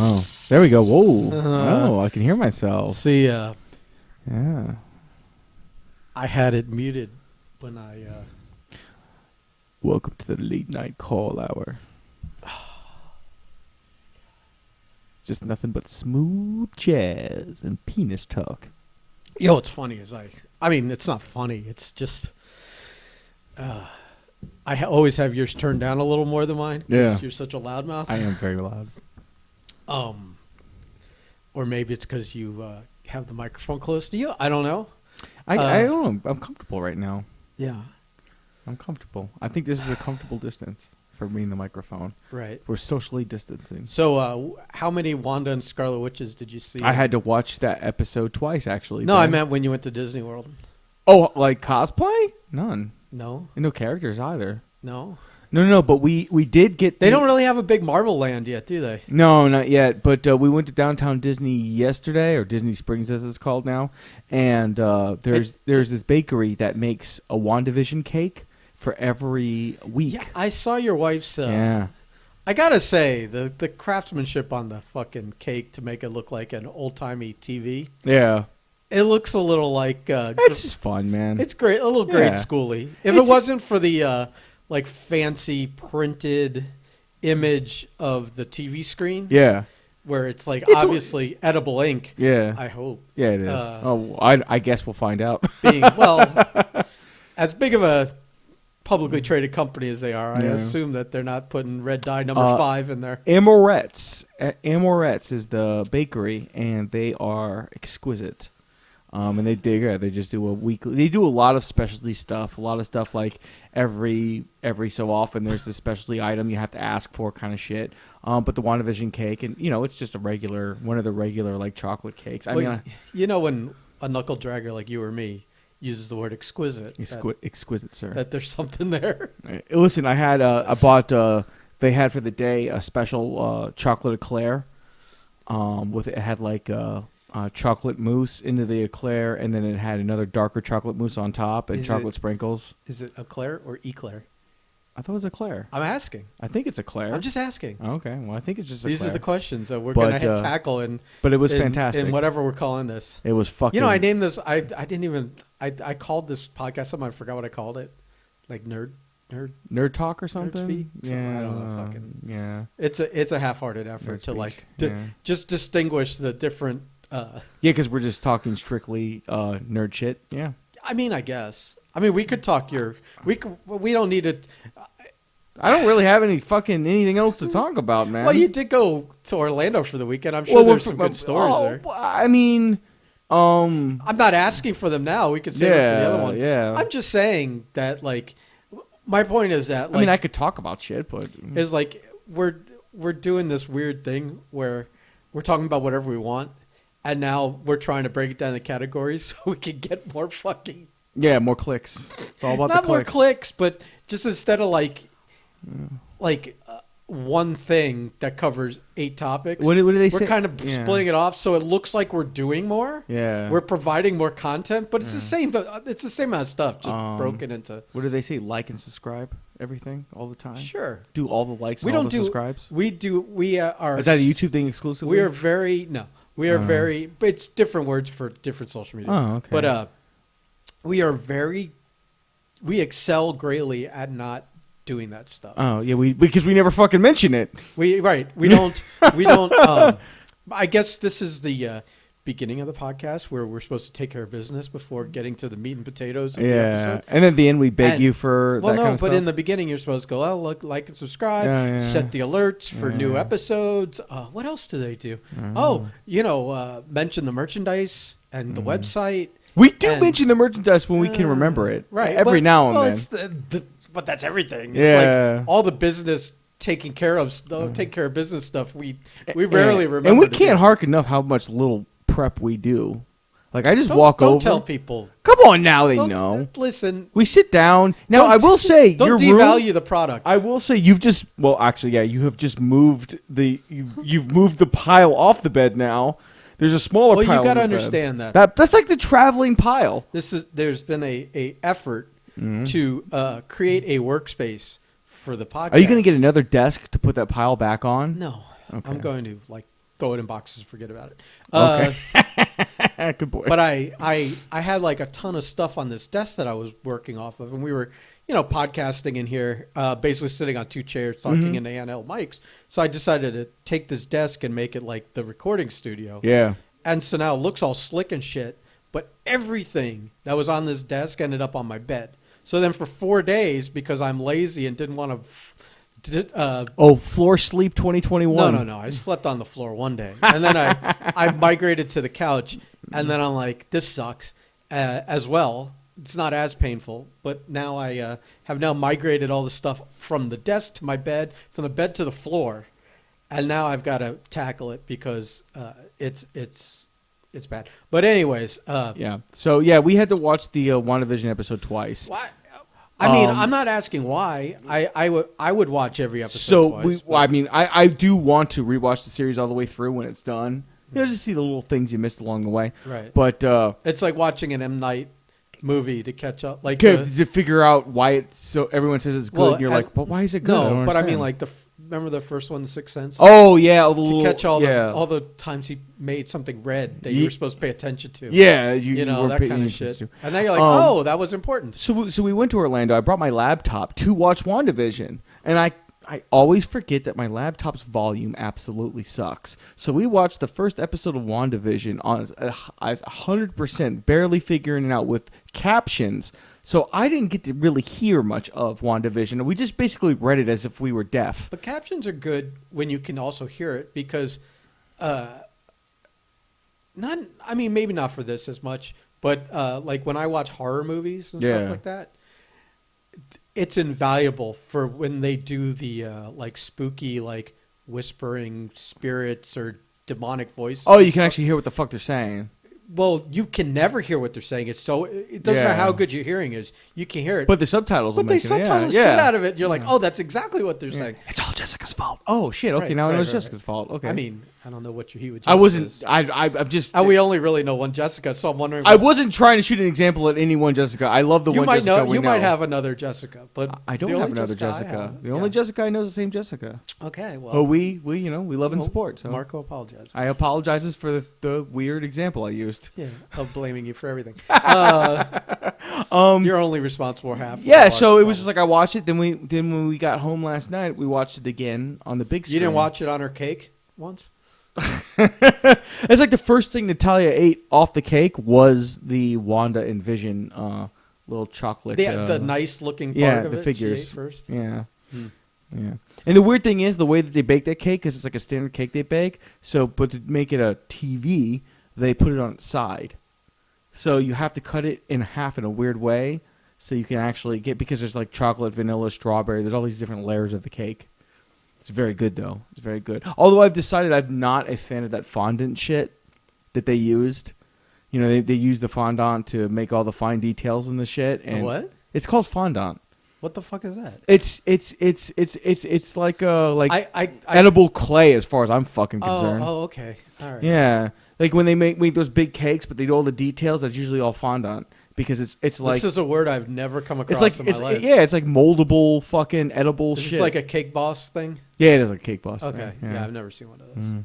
Oh, there we go. Whoa. I can hear myself. See, Yeah. I had it muted when I... Welcome to the late night call hour. Just nothing but smooth jazz and penis talk. Yo, what's funny is I mean, it's not funny. It's just... I always have yours turned down a little more than mine. Yeah. You're such a loudmouth. I am very loud. Or maybe it's because you have the microphone close to you. I don't know. I don't know. I'm comfortable right now. Yeah. I'm comfortable. I think this is a comfortable distance for me and the microphone. Right. We're socially distancing. So, how many Wanda and Scarlet Witches did you see? I had to watch that episode twice, actually. No, I meant when you went to Disney World. Oh, like cosplay? None. No. And no characters either. No. No, but we did get... They don't really have a big Marvel land yet, do they? No, not yet. But we went to downtown Disney yesterday, or Disney Springs as it's called now. And there's this bakery that makes a Wandavision cake for every week. Yeah, I saw your wife's... yeah. I gotta say, the craftsmanship on the fucking cake to make it look like an old-timey TV. Yeah. It looks a little like... it's just fun, man. It's great, a little grade schooly. If it wasn't for the... like fancy printed image of the TV screen. Yeah. Where it's like obviously edible ink. Yeah. I hope. Yeah, it is. I guess we'll find out. As big of a publicly traded company as they are, I assume that they're not putting red dye number 5 in there. Amorette's is the bakery, and they are exquisite. And they just do a weekly. They do a lot of specialty stuff. A lot of stuff like every so often there's a specialty item you have to ask for, kind of shit. But the WandaVision cake, and it's just one of the regular like chocolate cakes. When a knuckle dragger like you or me uses the word exquisite, exquisite, sir, that there's something there. Listen, I bought. They had for the day a special chocolate eclair. It had like. Chocolate mousse into the eclair, and then it had another darker chocolate mousse on top and chocolate sprinkles. Is it eclair or eclair? I thought it was eclair. I'm asking. I think it's eclair. I'm just asking. Okay, well, I think it's just eclair. These are the questions that we're going to tackle. But it was fantastic. In whatever we're calling this. It was fucking... I named this... I didn't even... I called this podcast something. I forgot what I called it. Like Nerd talk or something? Yeah. I don't know. Fucking... Yeah. It's a half-hearted effort to just distinguish the different... because we're just talking strictly nerd shit. Yeah. I mean, I guess. I mean, we could talk we don't need it. I don't really have anything else to talk about, man. Well, you did go to Orlando for the weekend. I'm sure there's some good stories there. I mean, I'm not asking for them now. We could save it for the other one. Yeah. I'm just saying that, like, my point is that, like, I mean, I could talk about shit, but is like we're doing this weird thing where we're talking about whatever we want. And now we're trying to break it down into categories so we can get more fucking... Yeah, more clicks. It's all about the clicks. Not more clicks, but just instead of one thing that covers 8 topics. What do they say? We're kind of splitting it off so it looks like we're doing more. Yeah. We're providing more content, but it's the same. It's the same amount of stuff, just broken into... What do they say? Like and subscribe everything all the time? Sure. Do all the likes and all the subscribes? We do. We are... Is that a YouTube thing exclusively? We are very... No. We are very... It's different words for different social media. Oh, okay. But we are very... We excel greatly at not doing that stuff. Oh, yeah, because we never fucking mention it. We don't... I guess this is the beginning of the podcast where we're supposed to take care of business before getting to the meat and potatoes of the episode. And then at the end we beg you for that kind of stuff. But in the beginning you're supposed to go, look, like and subscribe, set the alerts for new episodes. What else do they do? Mention the merchandise and the website. We do mention the merchandise when we can remember it. Right. Every now and then. But that's everything. It's like all the business take care of business stuff. We rarely remember. And we can't hark enough how much little prep we do. Like, I just walk over. Don't tell people. Come on now, they know. Listen. We sit down. Now, I will say, don't devalue the product. I will say you have just moved you've moved the pile off the bed now. There's a smaller pile. Well, you got to understand that's like the traveling pile. There's been a effort to create a workspace for the podcast. Are you going to get another desk to put that pile back on? No. Okay. I'm going to throw it in boxes and forget about it. Okay. Good boy. But I had like a ton of stuff on this desk that I was working off of, and we were, podcasting in here, basically sitting on 2 chairs talking into handheld mics. So I decided to take this desk and make it like the recording studio. Yeah. And so now it looks all slick and shit, but everything that was on this desk ended up on my bed. So then for 4 days, because I'm lazy and didn't want to... floor sleep 2021. No. I slept on the floor one day. And then I migrated to the couch, and then I'm like, this sucks as well. It's not as painful, but now I have now migrated all the stuff from the desk to my bed, from the bed to the floor. And now I've got to tackle it because it's bad. But anyways, yeah. So yeah, we had to watch the WandaVision episode twice. Why? I mean, I'm not asking why. I would watch every episode twice. I do want to rewatch the series all the way through when it's done. Just see the little things you missed along the way. Right. But it's like watching an M. Night movie to catch up, like to figure out why it's so. Everyone says it's good, and you're like, but why is it good? No, but I mean, like remember the first one, The Sixth Sense? Oh yeah, to catch all the times he made something red that you were supposed to pay attention to. Yeah, that kind of shit. And then you're like, oh, that was important. So we went to Orlando. I brought my laptop to watch WandaVision, and I always forget that my laptop's volume absolutely sucks. So we watched the first episode of WandaVision on 100%, barely figuring it out with captions. So I didn't get to really hear much of WandaVision. We just basically read it as if we were deaf. But captions are good when you can also hear it because, maybe not for this as much, but like when I watch horror movies and stuff like that, it's invaluable for when they do the like spooky, like whispering spirits or demonic voices. Oh, you can actually hear what the fuck they're saying. Well, you can never hear what they're saying. It doesn't matter how good your hearing is. You can hear it. But the subtitles will make it. But they subtitle shit out of it. You're like, oh, that's exactly what they're saying. It's all Jessica's fault. Oh, shit. Okay, now I know it's Jessica's fault. Okay. I mean, I don't know what he would. I'm just. We only really know one Jessica, so I'm wondering. I wasn't trying to shoot an example at any one Jessica. I love the one Jessica we know. You might have another Jessica, but I don't have another Jessica. The only Jessica I know is the same Jessica. Okay, well. Oh, we love and support. So Marco apologizes. I apologizes for the weird example I used. Yeah, of blaming you for everything. You're only responsible for half. Yeah, so it was just like I watched it. Then when we got home last night, we watched it again on the big screen. You didn't watch it on her cake once? It's like the first thing Natalia ate off the cake was the Wanda and Vision little chocolate. The nice looking part of the it. figures. She ate first. Yeah. Yeah. And the weird thing is the way that they bake that cake, because it's like a standard cake they bake. So, but to make it a TV, they put it on its side. So you have to cut it in half in a weird way, so you can actually get, because there's like chocolate, vanilla, strawberry. There's all these different layers of the cake. It's very good though. It's very good. Although I've decided I'm not a fan of that fondant shit that they used. You know, they use the fondant to make all the fine details in the shit. And what? It's called fondant. What the fuck is that? It's like edible clay as far as I'm fucking concerned. Oh, okay. All right. Yeah. Like when they make those big cakes, but they do all the details, that's usually all fondant. Because it's like... This is a word I've never come across in my life. Yeah, it's like moldable, fucking edible shit. Is this like a Cake Boss thing? Yeah, it is like a Cake Boss thing. Okay. Yeah, I've never seen one of those.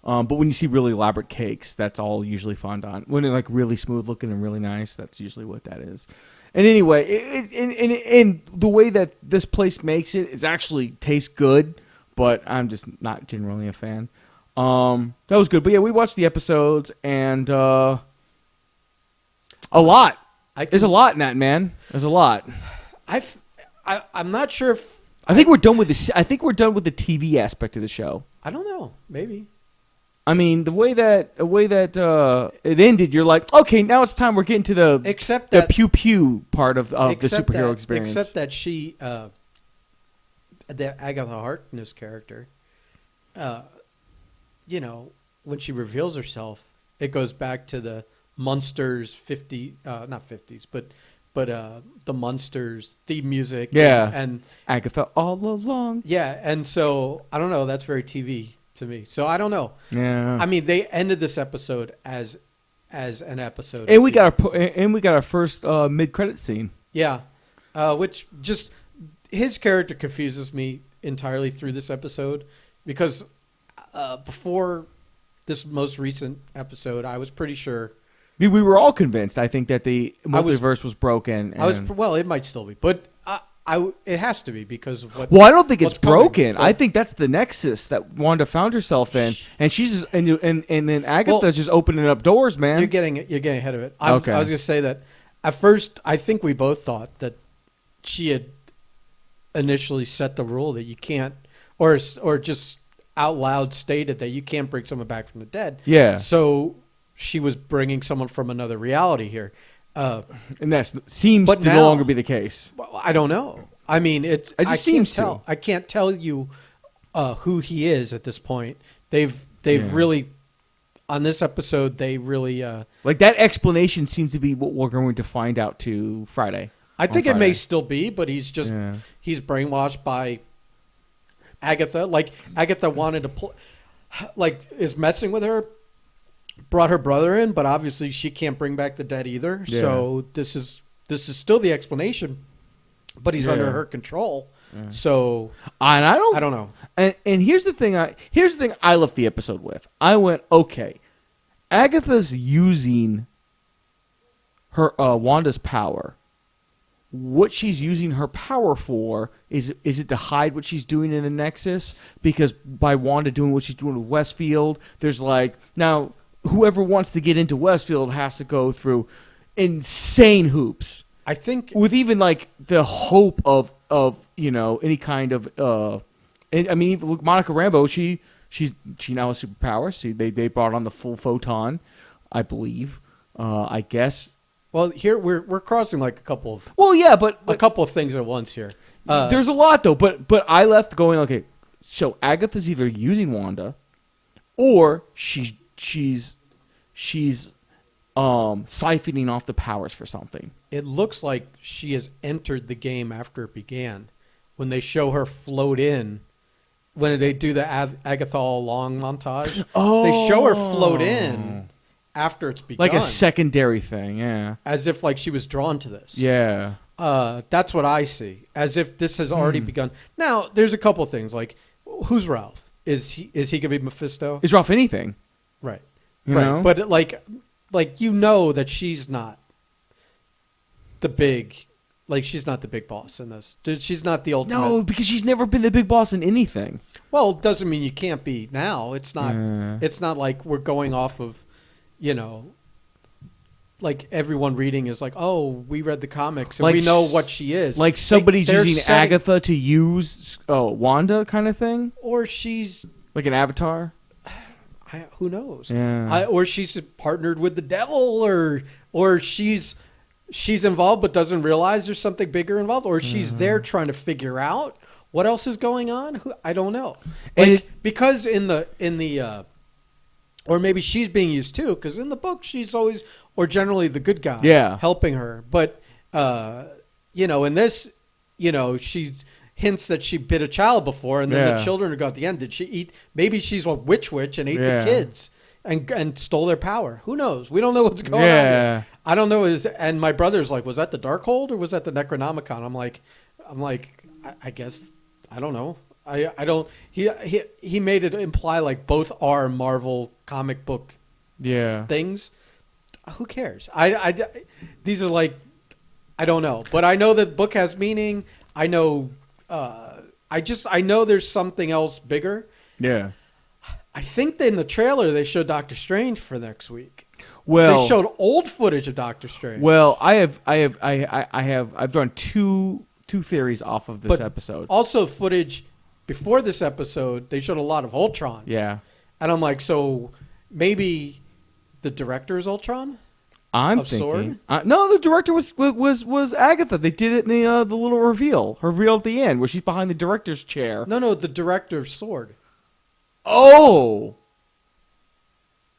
But when you see really elaborate cakes, that's all usually fondant. When they're like really smooth looking and really nice, that's usually what that is. And anyway, and the way that this place makes it actually tastes good, but I'm just not generally a fan. That was good. But yeah, we watched the episodes, and a lot. There's a lot in that, man. There's a lot. I'm not sure if... I think we're done with the TV aspect of the show. I don't know. Maybe. I mean, the way that it ended, you're like, okay, now it's time. We're getting to the pew pew part of the superhero experience. Except that she, the Agatha Harkness character, when she reveals herself, it goes back to the Munsters not 50s, but the Munsters theme music. Yeah, and Agatha all along. Yeah, and so I don't know. That's very TV to me. So I don't know. Yeah. I mean, they ended this episode as an episode, and we got our first mid-credit scene. Yeah, which just his character confuses me entirely through this episode because before this most recent episode, I was pretty sure. We were all convinced. I think that the multiverse was broken. Well, it might still be, but it has to be because of what. Well, I don't think it's broken. Coming. I think that's the nexus that Wanda found herself in, and she's just, and then Agatha's just opening up doors, man. You're getting ahead of it. I was going to say that at first, I think we both thought that she had initially set the rule that you can't, or just out loud stated that you can't bring someone back from the dead. Yeah. So she was bringing someone from another reality here. And that seems to no longer be the case. Well, I don't know. I mean, I can't tell you who he is at this point. They've really, on this episode, they really like that explanation seems to be what we're going to find out to Friday. I think it may still be, but he's just he's brainwashed by Agatha. Like Agatha wanted to is messing with her. Brought her brother in, but obviously she can't bring back the dead either. Yeah. So this is still the explanation, but he's under her control. Yeah. So and I don't know. And here's the thing I left the episode with. I went, okay, Agatha's using her Wanda's power. What she's using her power for is it to hide what she's doing in the Nexus? Because by Wanda doing what she's doing with Westfield, there's now. Whoever wants to get into Westfield has to go through insane hoops. I think with even the hope of any kind of I mean, look, Monica Rambeau, she now has superpowers. They brought on the full photon, I believe. I guess. Well, here we're crossing a couple of. Well, yeah, but a couple of things at once here. There's a lot though, but I left going, okay. So Agatha's either using Wanda, or she's siphoning off the powers for something. It looks like she has entered the game after it began. When they show her float in, when they do the Agatha All Along montage, they show her float in after it's begun. Like a secondary thing, yeah. As if she was drawn to this. Yeah. That's what I see. As if this has already begun. Now, there's a couple of things, who's Ralph? Is he going to be Mephisto? Is Ralph anything? Right. You know? But that she's not the big, she's not the big boss in this. She's not the ultimate. No, because she's never been the big boss in anything. Well, it doesn't mean you can't be now. It's not. It's not like we're going off of, everyone reading is we read the comics and we know what she is. Like somebody's using Agatha to use Wanda kind of thing, or she's like an avatar. Who knows? Yeah. Or she's partnered with the devil, or she's involved but doesn't realize there's something bigger involved, or she's there trying to figure out what else is going on. I don't know. Because in the or maybe she's being used too. Because in the book she's always generally the good guy, helping her. But in this, she's. Hints that she bit a child before, and then the children got the end. Did she eat? Maybe she's a witch and ate the kids and stole their power. Who knows? We don't know what's going on here. I don't know. And my brother's was that the Darkhold or was that the Necronomicon? I'm like, I guess I don't know. I don't. He made it imply both are Marvel comic book things. Who cares? These are I don't know, but I know that book has meaning. I know. I know there's something else bigger. Yeah. I think that in the trailer they showed Doctor Strange for next week. Well, they showed old footage of Doctor Strange. Well, I've drawn two theories off of this episode. Also footage before this episode, they showed a lot of Ultron. Yeah. And I'm so maybe the director is Ultron? I'm thinking. No, the director was Agatha. They did it in the little reveal at the end where she's behind the director's chair. No, the director's sword. Oh,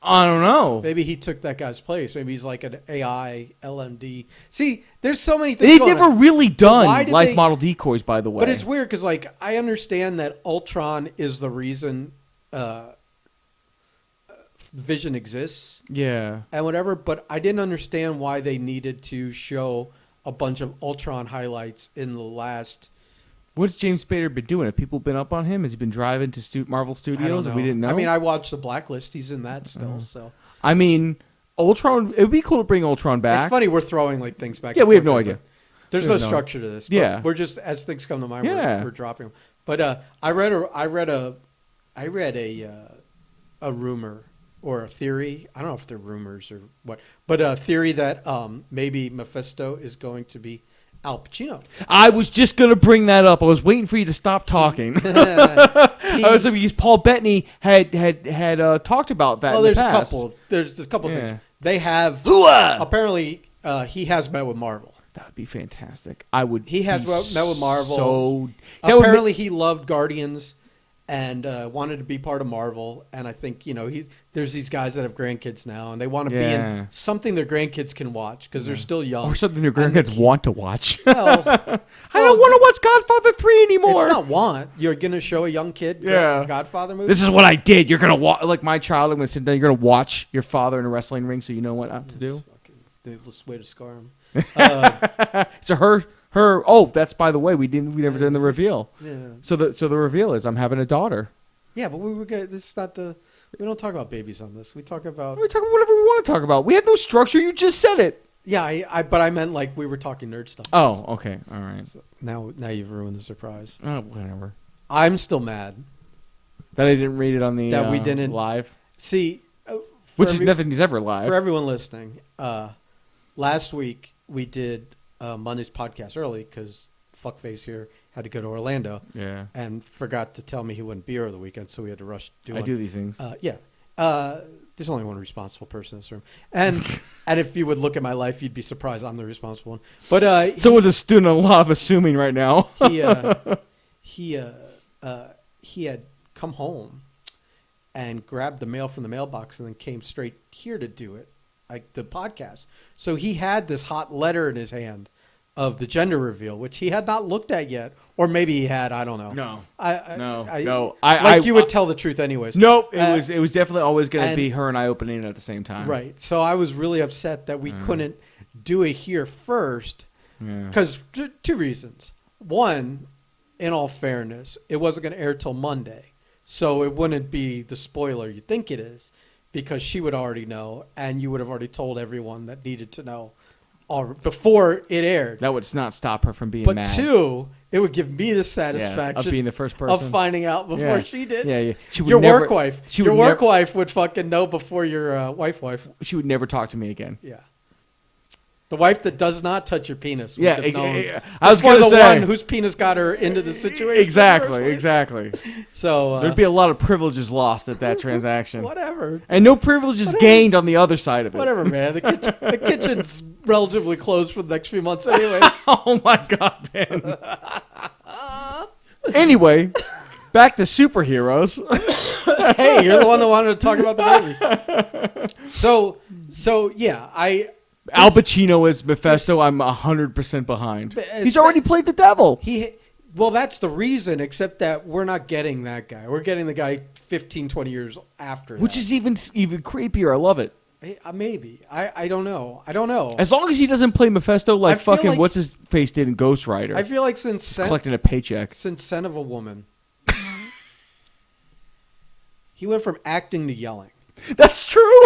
I don't know. Maybe he took that guy's place. Maybe he's an AI LMD. See, there's so many things. They've never really done life model decoys, by the way. But it's weird because I understand that Ultron is the reason. Vision exists, and whatever, but I didn't understand why they needed to show a bunch of Ultron highlights in the last What's James Spader been doing? Have people been up on him? Has he been driving to Marvel Studios and we didn't know? I mean, I watched The Blacklist. He's in that still. So I mean, Ultron. It would be cool to bring Ultron back. It's funny we're throwing like things back. Yeah, we have no idea. There's no structure to this. Yeah, we're just as things come to mind. Yeah. We're dropping them. But I read a rumor or a theory. I don't know if they're rumors or what, but a theory that maybe Mephisto is going to be Al Pacino. I was just going to bring that up. I was waiting for you to stop talking. Because Paul Bettany had talked about that. Well, in there's the past. There's a couple things. They have apparently he has met with Marvel. That would be fantastic. I would. He has met with Marvel. So apparently he loved Guardians and wanted to be part of Marvel. And I think there's these guys that have grandkids now, and they want to be in something their grandkids can watch because they're still young, or something their grandkids want to watch. Well, I don't want to watch Godfather 3 anymore. It's not want. You're gonna show a young kid Godfather movie. This is what I did. You're gonna watch like my child. I'm gonna sit down. You're gonna watch your father in a wrestling ring, so you know what not to do. The way to scar him. So her. Oh, that's by the way. We never did the reveal. Yeah. So the reveal is I'm having a daughter. Yeah, but we were good. This is not the. We don't talk about babies on this. We talk about. We talk about whatever we want to talk about. We had no structure. You just said it. Yeah, but I meant like we were talking nerd stuff. Oh, okay, all right. So now you've ruined the surprise. Oh, whatever. I'm still mad that I didn't read it on the that we didn't live. See, which is nothing's ever live for everyone listening. Last week we did Monday's podcast early because fuckface here had to go to Orlando. Yeah, and forgot to tell me he wouldn't be here over the weekend, so we had to rush. I do these things. There's only one responsible person in this room, and if you would look at my life, you'd be surprised I'm the responsible one. But someone's just doing a lot of assuming right now. He had come home and grabbed the mail from the mailbox and then came straight here to do it, like the podcast. So he had this hot letter in his hand of the gender reveal, which he had not looked at yet, or maybe he had. I don't know. No. You would tell the truth anyways. Nope. It was definitely always going to be her and I opening it at the same time. Right. So I was really upset that we couldn't do it here first, because two reasons. One, in all fairness, it wasn't going to air till Monday, so it wouldn't be the spoiler you think it is, because she would already know, and you would have already told everyone that needed to know before it aired. That would not stop her from being mad. But two, it would give me the satisfaction of being the first person of finding out before she did. Yeah. Your work wife would fucking know before your wife. She would never talk to me again. Yeah. The wife that does not touch your penis. Yeah, I was going to say the one whose penis got her into the situation. Exactly. So there'd be a lot of privileges lost at that transaction. Whatever. And no privileges gained on the other side of it. Whatever, man. The kitchen's relatively closed for the next few months, anyways. Oh my God, man. Anyway, back to superheroes. Hey, you're the one that wanted to talk about the movie. So yeah, Al Pacino as Mephisto, I'm 100% behind. He's already played the devil. Well, that's the reason, except that we're not getting that guy. We're getting the guy 15, 20 years after that. Which is even creepier. I love it. Maybe. I don't know. I don't know. As long as he doesn't play Mephisto like fucking what's-his-face did in Ghost Rider. I feel like since collecting a paycheck. Since Son of a Woman, he went from acting to yelling. That's true.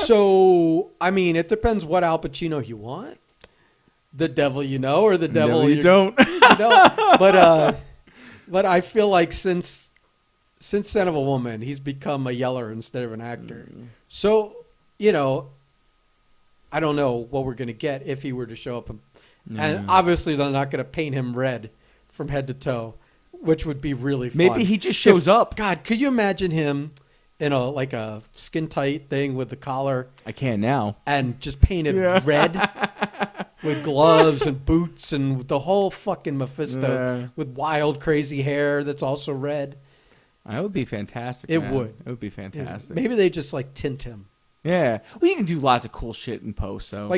So, I mean, it depends what Al Pacino you want. The devil you know, or the devil you don't. But I feel like since Son of a Woman, he's become a yeller instead of an actor. So, I don't know what we're going to get if he were to show up. And obviously they're not going to paint him red from head to toe, which would be really fun. Maybe he just shows up. God, could you imagine him in a skin tight thing with the collar? I can now. And just painted red with gloves and boots and the whole fucking Mephisto with wild, crazy hair that's also red. That would be fantastic. It man. would. It would be fantastic. Maybe they just tint him. Yeah. Well, you can do lots of cool shit in post. So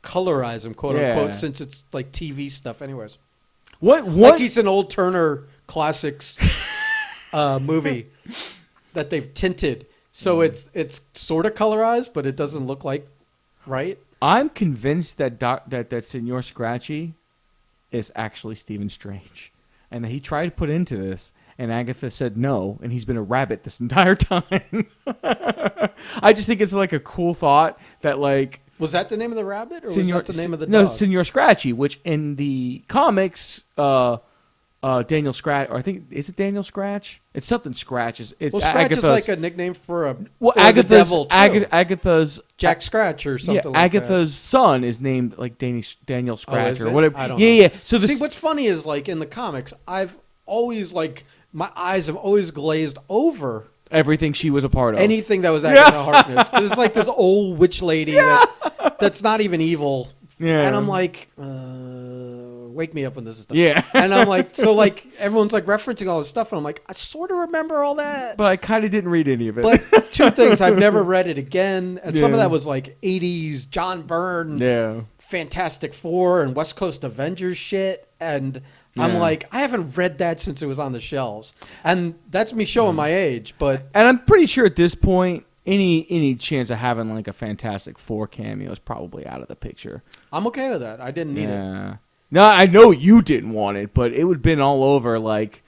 colorize him, quote unquote, since it's like TV stuff, anyways. What? Like he's an old Turner Classics movie that they've tinted, so it's sort of colorized, but it doesn't look like right. I'm convinced that that Senor Scratchy is actually Stephen Strange, and that he tried to put into this, and Agatha said no, and he's been a rabbit this entire time. I just think it's like a cool thought that like. Was that the name of the rabbit, or was that the name of the dog? No, Senor Scratchy, which in the comics, Daniel Scratch, or I think, is it Daniel Scratch? It's something Scratch. It's Scratch Agatha's, is like a nickname for a Agatha's, the devil too. Agatha's Jack Scratch or something like Agatha's son is named like Daniel Scratch or whatever. I don't know. Yeah. So see, what's funny is like in the comics, I've always like my eyes have always glazed over everything she was a part of. Anything that was Agatha Harkness, because it's like this old witch lady that's not even evil. Yeah. And I'm like, wake me up when this is done. Yeah. And I'm like, so like everyone's like referencing all this stuff, and I'm like, I sort of remember all that, but I kind of didn't read any of it. But two things, I've never read it again, and some of that was like 80s John Byrne, Fantastic Four, and West Coast Avengers shit, and I'm like, I haven't read that since it was on the shelves, and that's me showing my age. But I'm pretty sure at this point, any chance of having like a Fantastic Four cameo is probably out of the picture. I'm okay with that. I didn't need it. No, I know you didn't want it, but it would have been all over. Like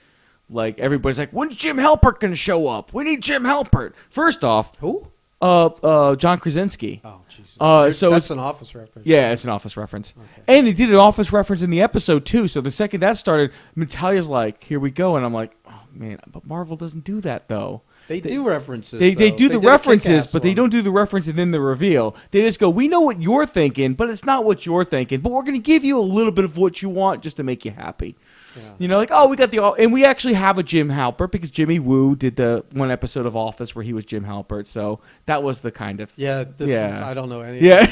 everybody's like, when's Jim Halpert gonna show up? We need Jim Halpert. First off, who? John Krasinski. Oh, Jesus. So that's an Office reference. Yeah, it's an Office reference. Okay. And they did an Office reference in the episode, too. So the second that started, Natalia's like, here we go. And I'm like, oh, man, but Marvel doesn't do that, though. They do references. They do the references, but they don't do the reference and then the reveal. They just go, we know what you're thinking, but it's not what you're thinking. But we're going to give you a little bit of what you want just to make you happy. Yeah. You know, like, oh, we got and we actually have a Jim Halpert because Jimmy Woo did the one episode of Office where he was Jim Halpert. So that was the kind of. Yeah, I don't know anything. Yeah.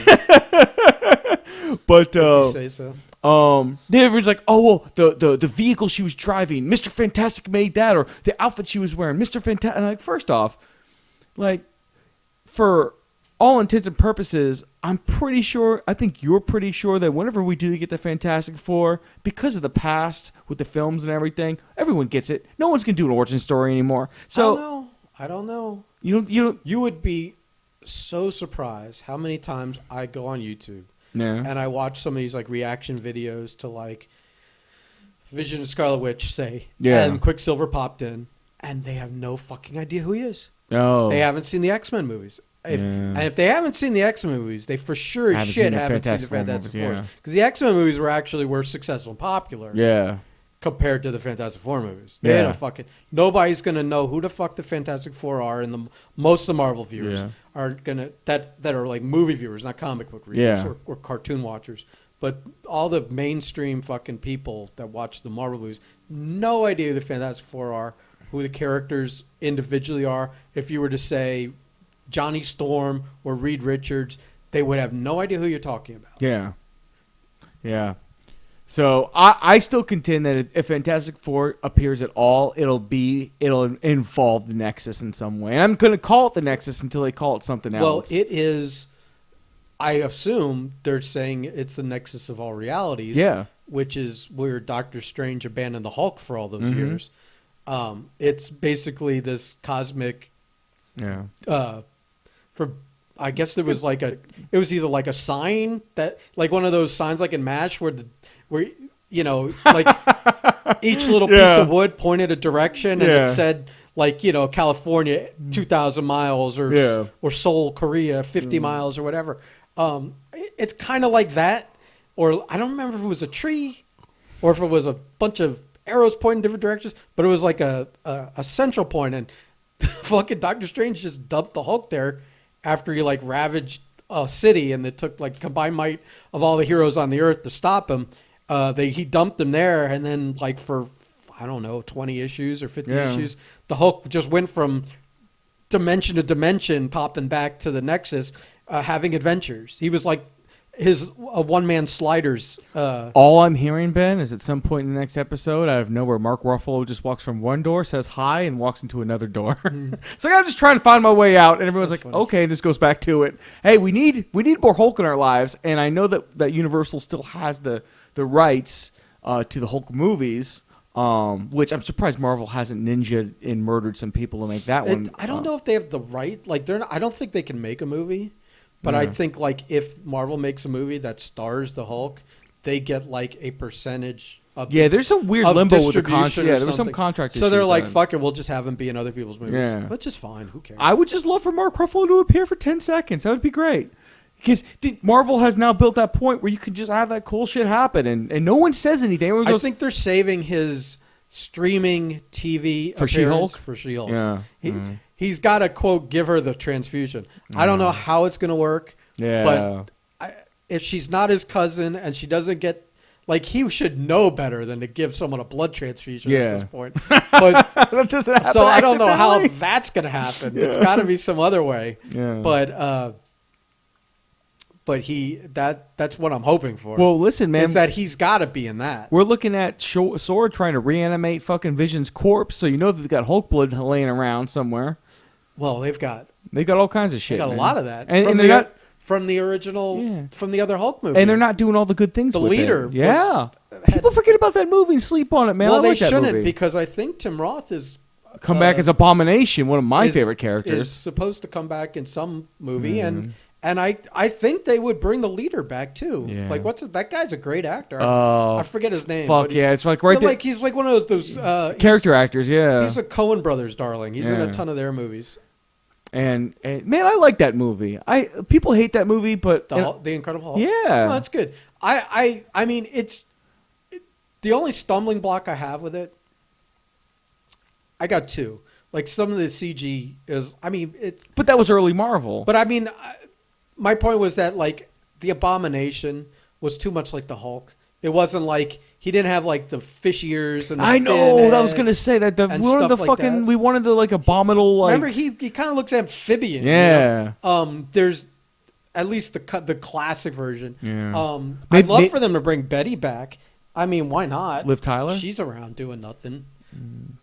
But. You say so. Everyone's like, oh, well, the vehicle she was driving, Mr. Fantastic made that, or the outfit she was wearing, Mr. Fantastic. And like, first off, like, for all intents and purposes, I'm pretty sure, I think you're pretty sure that whenever we do get the Fantastic Four, because of the past with the films and everything, everyone gets it. No one's gonna do an origin story anymore. So I don't know. You would be so surprised how many times I go on YouTube. Yeah. And I watch some of these like reaction videos to like Vision and Scarlet Witch, say, and Quicksilver popped in, and they have no fucking idea who he is. Oh. They haven't seen the X-Men movies. And if they haven't seen the X-Men movies, they for sure haven't seen the Fantastic Four. Because the X-Men movies were successful and popular. Yeah. Compared to the Fantastic Four movies. They don't fucking... Nobody's going to know who the fuck the Fantastic Four are, and most of the Marvel viewers are going to... That are like movie viewers, not comic book readers or cartoon watchers. But all the mainstream fucking people that watch the Marvel movies, no idea who the Fantastic Four are, who the characters individually are. If you were to say Johnny Storm or Reed Richards, they would have no idea who you're talking about. Yeah. Yeah. So I still contend that if Fantastic Four appears at all, it'll involve the Nexus in some way. And I'm going to call it the Nexus until they call it something else. Well, it is. I assume they're saying it's the Nexus of all realities. Yeah. Which is where Doctor Strange abandoned the Hulk for all those years. It's basically this cosmic. Yeah. I guess there was it was either like a sign that, like one of those signs like in MASH where you know, like each little piece of wood pointed a direction and it said like, you know, California 2,000 miles or Seoul, Korea 50 miles or whatever. It's kind of like that, or I don't remember if it was a tree or if it was a bunch of arrows pointing different directions, but it was like a central point, and fucking Doctor Strange just dumped the Hulk there after he like ravaged a city, and it took like combined might of all the heroes on the earth to stop him. He dumped him there, and then like for I don't know 20 issues or 50 issues, the Hulk just went from dimension to dimension, popping back to the Nexus, having adventures. He was like his one-man sliders. All I'm hearing, Ben, is at some point in the next episode, out of nowhere, Mark Ruffalo just walks from one door, says hi, and walks into another door. It's like I'm just trying to find my way out, and everyone's like, funny. Okay, this goes back to it. Hey, we need more Hulk in our lives, and I know that Universal still has the rights to the Hulk movies. Which I'm surprised Marvel hasn't ninja'd and murdered some people to make that one. I don't know if they have the right. Like I don't think they can make a movie, but I think like if Marvel makes a movie that stars the Hulk, they get like a percentage of there's some weird limbo with the contract. Yeah, there was some contract So they're issue like, then. fuck it, we'll just have him be in other people's movies. Yeah. Which is fine. Who cares? I would just love for Mark Ruffalo to appear for 10 seconds. That would be great. Because Marvel has now built that point where you can just have that cool shit happen and no one says anything. Everyone goes, I think they're saving his streaming TV For appearance She-Hulk? For She-Hulk. Yeah. He's got to, quote, give her the transfusion. I don't know how it's going to work. Yeah. But if she's not his cousin and she doesn't get... Like, he should know better than to give someone a blood transfusion at this point. But that doesn't happen. so I don't know how accidentally. that's going to happen. It's got to be some other way. Yeah. But that's what I'm hoping for. Well, listen, man. Is that he's got to be in that. We're looking at Sword trying to reanimate fucking Vision's corpse, so you know they've got Hulk blood laying around somewhere. Well, they've got all kinds of shit. They got man. a lot of that. And they're not from the original, from the other Hulk movie. And they're not doing all the good things The with leader it. Yeah. People forget about that movie and sleep on it, man. Well, I like they that shouldn't movie. because I think Tim Roth is... Come back as Abomination, one of my favorite characters. Is supposed to come back in some movie, and I think they would bring the leader back too. Yeah. Like that guy's a great actor. Oh, I forget his name. Fuck but yeah, it's like right there. Like he's like one of those character actors. Yeah, he's a Coen Brothers darling. He's in a ton of their movies. And man, I like that movie. People hate that movie, but The Incredible Hulk. Yeah, well, that's good. I mean, the only stumbling block I have with it. I got two. Like some of the CG is. I mean, but that was early Marvel. But I mean, my point was that like the Abomination was too much like the Hulk. It wasn't like he didn't have like the fish ears and the I know. I was head gonna say that and one of the stuff like fucking that. we wanted the like abominable like. Remember, he kind of looks amphibian. Yeah. You know? There's at least the classic version. Yeah. I'd love for them to bring Betty back. I mean, why not? Liv Tyler? She's around doing nothing.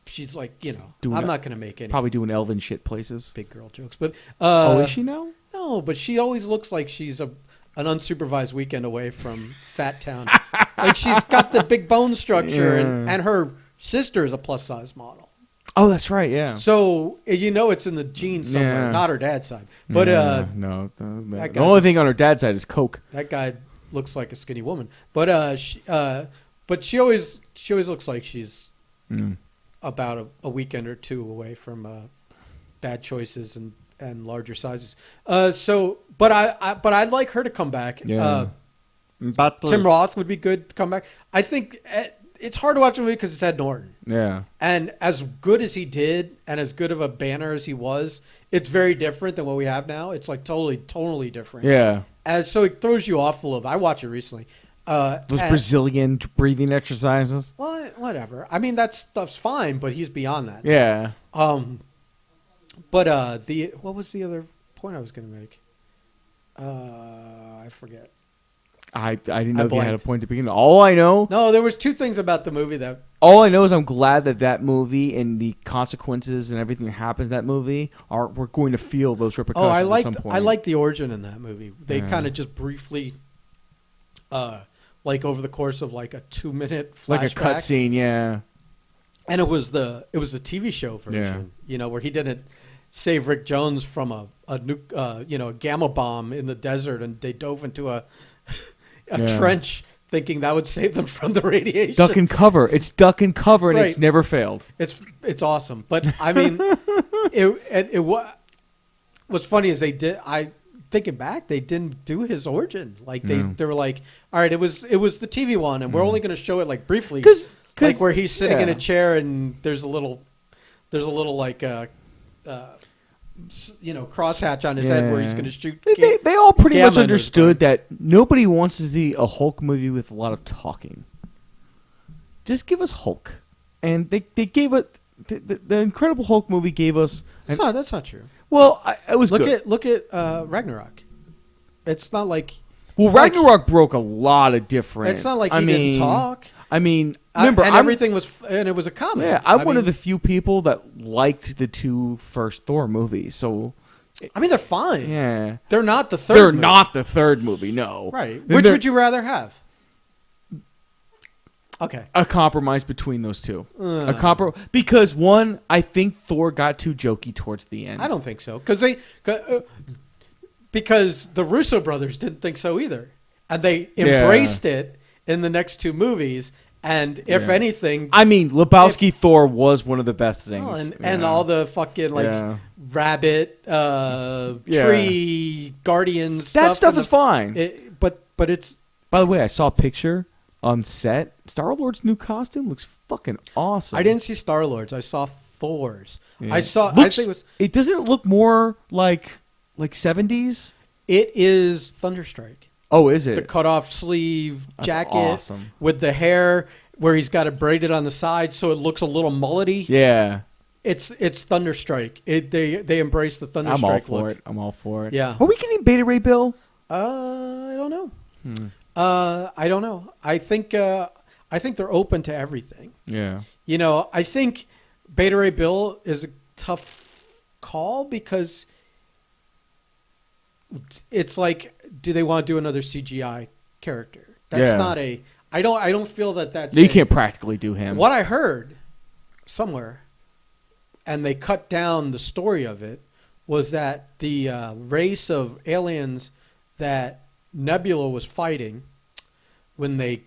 She's like, Doing I'm not going to make any probably doing elven shit places. big girl jokes. But Is she now? No, but she always looks like she's an unsupervised weekend away from Fat Town. Like she's got the big bone structure, and her sister is a plus size model. Oh, that's right. Yeah. So it's in the genes somewhere, not her dad's side. But no, the guy's only thing on her dad's side is Coke. that guy looks like a skinny woman. But she always looks like she's about a weekend or two away from bad choices and larger sizes. But I'd like her to come back. Yeah. Tim Roth would be good to come back. I think it's hard to watch a movie because it's Ed Norton. Yeah. And as good as he did, and as good of a banner as he was, it's very different than what we have now. It's like totally different. Yeah. So it throws you off a little bit. I watched it recently. Those Brazilian breathing exercises. Well, whatever. I mean, that stuff's fine, but he's beyond that. Yeah. But what was the other point I was going to make? I forget. I didn't know I if you had a blanked. point to begin with. All I know No, there was two things about the movie that. is I'm glad that movie and the consequences and everything that happens in that movie we're going to feel those repercussions at some point. I liked the origin in that movie. They kind of just briefly, like over the course of like a 2-minute flashback, like a cutscene, yeah. And it was the TV show version, where he didn't save Rick Jones from a gamma bomb in the desert, and they dove into a trench thinking that would save them from the radiation. Duck and cover. It's duck and cover, and it's never failed. It's awesome. But I mean, what's funny is thinking back, they didn't do his origin. Like they were like, all right, it was the TV one, and we're only going to show it like briefly, like where he's sitting in a chair and there's a little like crosshatch on his head where he's going to shoot. They all pretty much Gamma understood that nobody wants to see a Hulk movie with a lot of talking. Just give us Hulk, and they gave it. The Incredible Hulk movie gave us. That's not true. Well, it was good. Look at Ragnarok. It's not like. Well, Ragnarok broke a lot of different. It's not like he didn't talk. I mean, remember, everything was, and it was a comedy. Yeah, I'm one of the few people that liked the two first Thor movies. So, I mean, they're fine. Yeah, they're not the third. They're not the third movie. No, right. Which would you rather have? Okay, a compromise between those two. Because one, I think Thor got too jokey towards the end. I don't think so because the Russo brothers didn't think so either, and they embraced it. in the next two movies. And if anything, I mean, Lebowski Thor was one of the best things. Oh, and all the fucking rabbit, tree guardians. That stuff is fine. But it's. By the way, I saw a picture on set. Star-Lord's new costume looks fucking awesome. I didn't see Star-Lord's. I saw Thor's. Yeah. I think it was. It doesn't look more like 70s. It is Thunderstrike. Oh, is it? The cut-off sleeve jacket awesome. With the hair where he's got it braided on the side, so it looks a little mullety. Yeah. It's Thunderstrike. They embrace the Thunderstrike. I'm all for it. Yeah. Are we getting Beta Ray Bill? I don't know. I don't know. I think they're open to everything. Yeah. You know, I think Beta Ray Bill is a tough call because it's like, do they want to do another CGI character? That's not a. I don't feel that's. You can't practically do him. What I heard somewhere, and they cut down the story of it, was that the race of aliens that Nebula was fighting, when they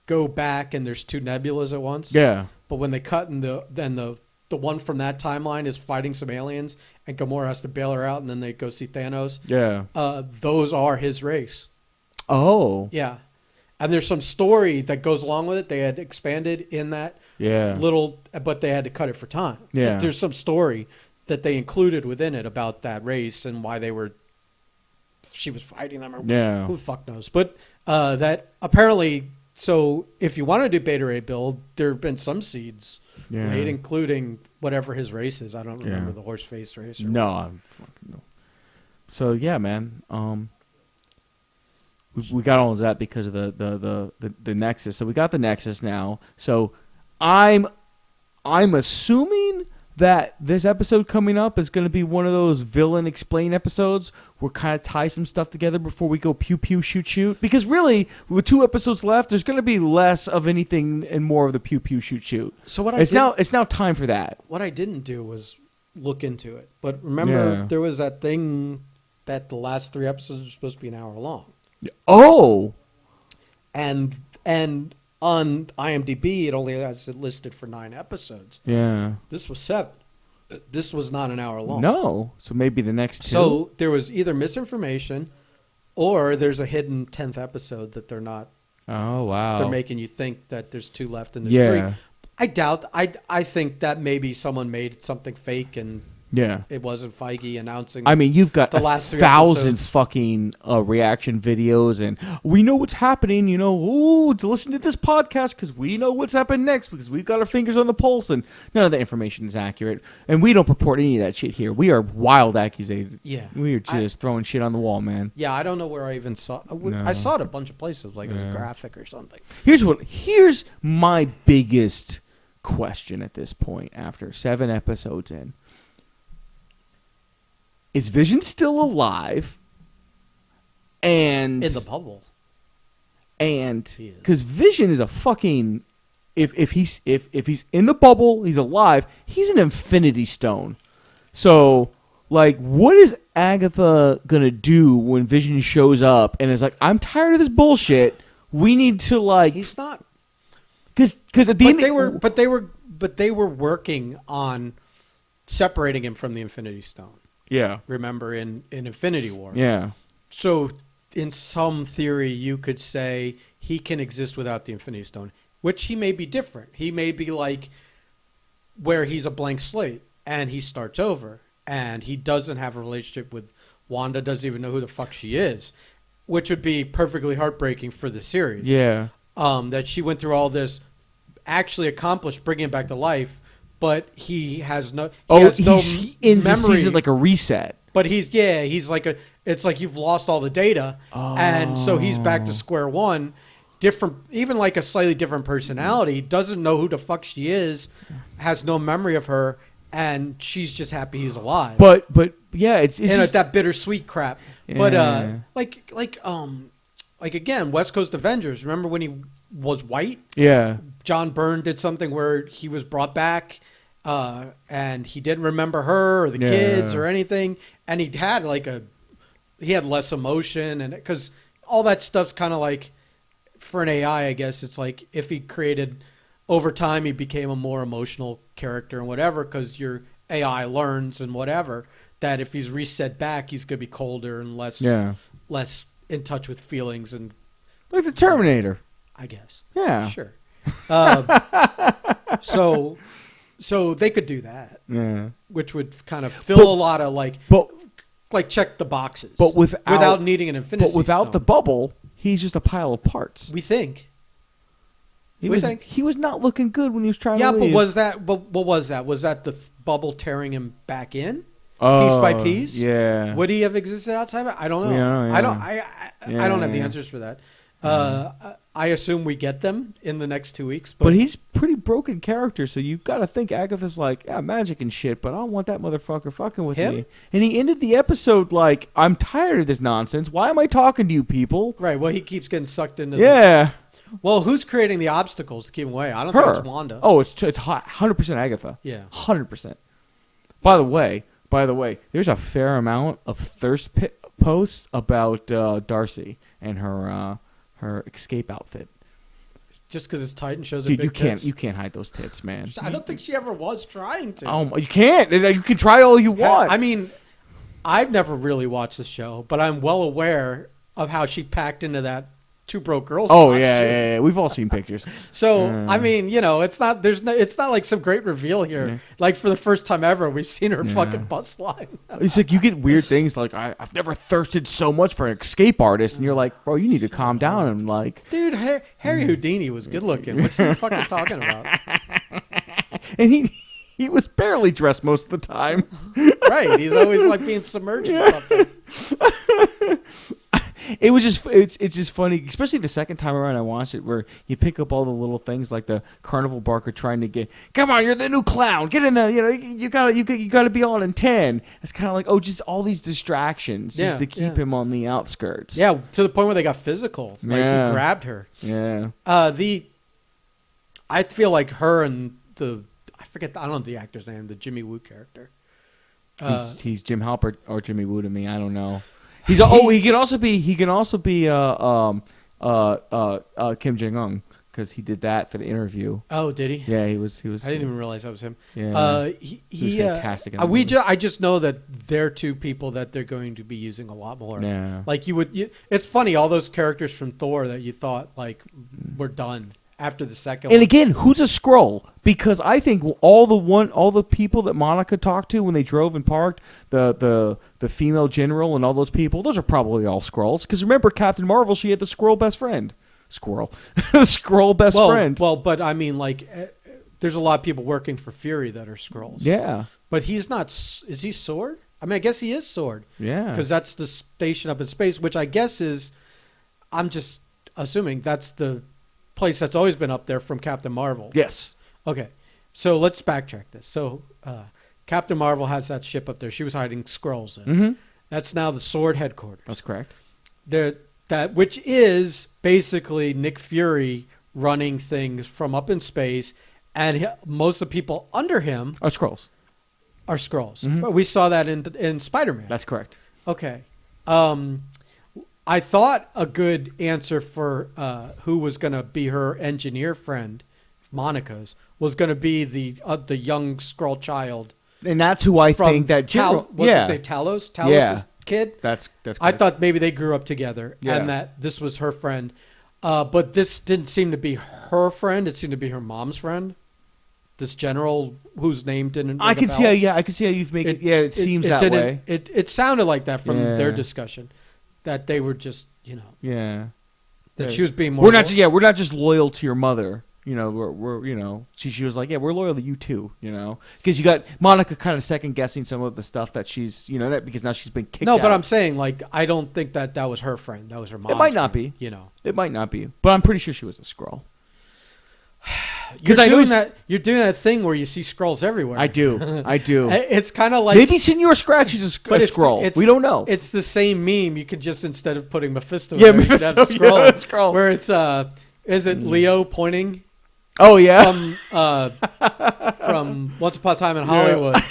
go back and there's two Nebulas at once. Yeah. But when they cut and the one from that timeline is fighting some aliens, and Gamora has to bail her out, and then they go see Thanos. Yeah. Those are his race. Oh. Yeah. And there's some story that goes along with it. They had expanded in that little, but they had to cut it for time. Yeah. There's some story that they included within it about that race and why she was fighting them, or who the fuck knows. But that apparently, so if you want to do Beta Ray Bill, there have been some seeds made, including whatever his race is. I don't remember the horse face race. No. So yeah, man. We got all of that because of the Nexus. So we got the Nexus now. So I'm assuming that this episode coming up is going to be one of those villain explain episodes where kind of tie some stuff together before we go pew pew shoot shoot. Because really, with 2 episodes left, there's going to be less of anything and more of the pew pew shoot shoot. So it's now time for that. What I didn't do was look into it. But remember, there was that thing that the last 3 episodes were supposed to be an hour long. Oh, and on IMDb it only has it listed for 9 episodes. Yeah, this was 7. This was not an hour long. No, so maybe the next 2. So there was either misinformation, or there's a hidden 10th episode that they're not. Oh wow! They're making you think that there's 2 left and there's 3. I doubt. I think that maybe someone made something fake and. Yeah, it wasn't Feige announcing. I mean, you've got the last 1,000 fucking reaction videos, and we know what's happening. You know, to listen to this podcast because we know what's happening next because we've got our fingers on the pulse, and none of the information is accurate, and we don't purport any of that shit here. We are wild accusated. Yeah, we are just throwing shit on the wall, man. Yeah, I don't know where I even saw. I saw it a bunch of places, like it was graphic or something. Here's my biggest question at this point after 7 episodes in. Is Vision still alive? And in the bubble. And because Vision is a fucking if he's in the bubble, he's alive. He's an Infinity Stone. So like, what is Agatha gonna do when Vision shows up and is like, I'm tired of this bullshit. We need to like. He's not. Because at the end they were working on separating him from the Infinity Stone. Yeah. Remember in Infinity War. Yeah. So in some theory, you could say he can exist without the Infinity Stone, which he may be different. He may be like where he's a blank slate and he starts over and he doesn't have a relationship with Wanda, doesn't even know who the fuck she is, which would be perfectly heartbreaking for the series. Yeah. That she went through all this, actually accomplished bringing him back to life. But he has no. He ends the season like a reset. But he's like it's like you've lost all the data, and so he's back to square one. Different, even like a slightly different personality. Doesn't know who the fuck she is, has no memory of her, and she's just happy he's alive. But yeah, it's and that bittersweet crap. Yeah. But like again, West Coast Avengers. Remember when he was white? Yeah. John Byrne did something where he was brought back. And he didn't remember her or the kids or anything, and he had less emotion, and because all that stuff's kind of like for an AI, I guess it's like if he created over time, he became a more emotional character and whatever, because your AI learns and whatever. That if he's reset back, he's gonna be colder and less in touch with feelings and like the Terminator. I guess. Yeah. Sure. So they could do that. Yeah. Which would kind of fill a lot of like check the boxes. But without needing an infinity. But without stone. the bubble, he's just a pile of parts. We think. He was not looking good when he was trying to leave. Yeah, but was that? But what was that? Was that the bubble tearing him back in, piece by piece? Yeah. Would he have existed outside of it? I don't know. Yeah. I don't have the answers for that. I assume we get them in the next 2 weeks. But he's pretty broken character, so you've got to think Agatha's like, yeah, magic and shit, but I don't want that motherfucker fucking with me. And he ended the episode like, I'm tired of this nonsense. Why am I talking to you people? Right. Well, he keeps getting sucked into. Yeah. Well, who's creating the obstacles to keep him away? I don't think it's Wanda. Oh, it's 100% Agatha. Yeah. 100%. By the way, there's a fair amount of thirst posts about Darcy and her escape outfit. Just because it's tight and shows her Dude, big tits? you can't hide those tits, man. I don't think she ever was trying to. You can't. You can try all you want. I mean, I've never really watched the show, but I'm well aware of how she packed into that Two Broke Girls. Oh yeah. We've all seen pictures. So I mean, it's not like some great reveal here. Yeah. Like for the first time ever, we've seen her fucking bust line. It's like you get weird things like I've never thirsted so much for an escape artist, and you're like, bro, you need to calm down and like. Dude, Harry Houdini was good looking. What's he fucking talking about? And he was barely dressed most of the time. Right, he's always like being submerged in something. It was just it's just funny, especially the second time around I watched it, where you pick up all the little things like the carnival barker trying to get, come on, you're the new clown, get in there, you gotta be on in 10. It's kind of like just all these distractions just to keep him on the outskirts. Yeah, to the point where they got physical. Like he grabbed her. Yeah. I feel like her and I don't know the actor's name, the Jimmy Woo character. He's Jim Halpert or Jimmy Woo to me. I don't know. He can also be Kim Jong-un, because he did that for the interview. Oh, did he? Yeah, he was. I didn't even realize that was him. Yeah, he was fantastic. I just know that they're two people that they're going to be using a lot more. Yeah, like it's funny, all those characters from Thor that you thought like were done after the second. And again, who's a Skrull? Because I think all the people that Monica talked to when they drove and parked, the female general and all those people, those are probably all Skrulls. Because remember, Captain Marvel, she had the Skrull best friend. Skrull best friend. Well, but I mean, like, there's a lot of people working for Fury that are Skrulls. Yeah. But he's not. Is he Sword? I mean, I guess he is Sword. Yeah. Because that's the station up in space, which I guess is. I'm just assuming that's the place that's always been up there from Captain Marvel. Yes. Okay, so let's backtrack this. So Captain Marvel has that ship up there. She was hiding Skrulls in. Mm-hmm. That's now the Sword headquarters. That's correct. Which is basically Nick Fury running things from up in space, and most of the people under him are Skrulls. Mm-hmm. But we saw that in Spider-Man. That's correct. Okay. I thought a good answer for who was going to be her engineer friend, Monica's, was going to be the young Skrull child. And that's who I think that General... What's his name? Talos? Talos' kid? That's correct. I thought maybe they grew up together and that this was her friend. But this didn't seem to be her friend. It seemed to be her mom's friend. This general whose name didn't... I can see how you've made it... Yeah, it seems that way. It sounded like that from their discussion. That they were just, Yeah. That she was being more... We're not just loyal to your mother. We're she was like, yeah, we're loyal to you too, because you got Monica kind of second guessing some of the stuff that she's, that because now she's been kicked out. No, but I'm saying, like, I don't think that was her friend. That was her mom's. It might not be. It might not be, but I'm pretty sure she was a Skrull. Because you're doing that thing where you see Skrulls everywhere. I do. It's kind of like maybe Senor Scratch is a Skrull. We don't know. It's the same meme. You could just, instead of putting Mephisto, Mephisto, have Skrull, where it's is it Leo pointing? Oh yeah, from Once Upon a Time in Hollywood.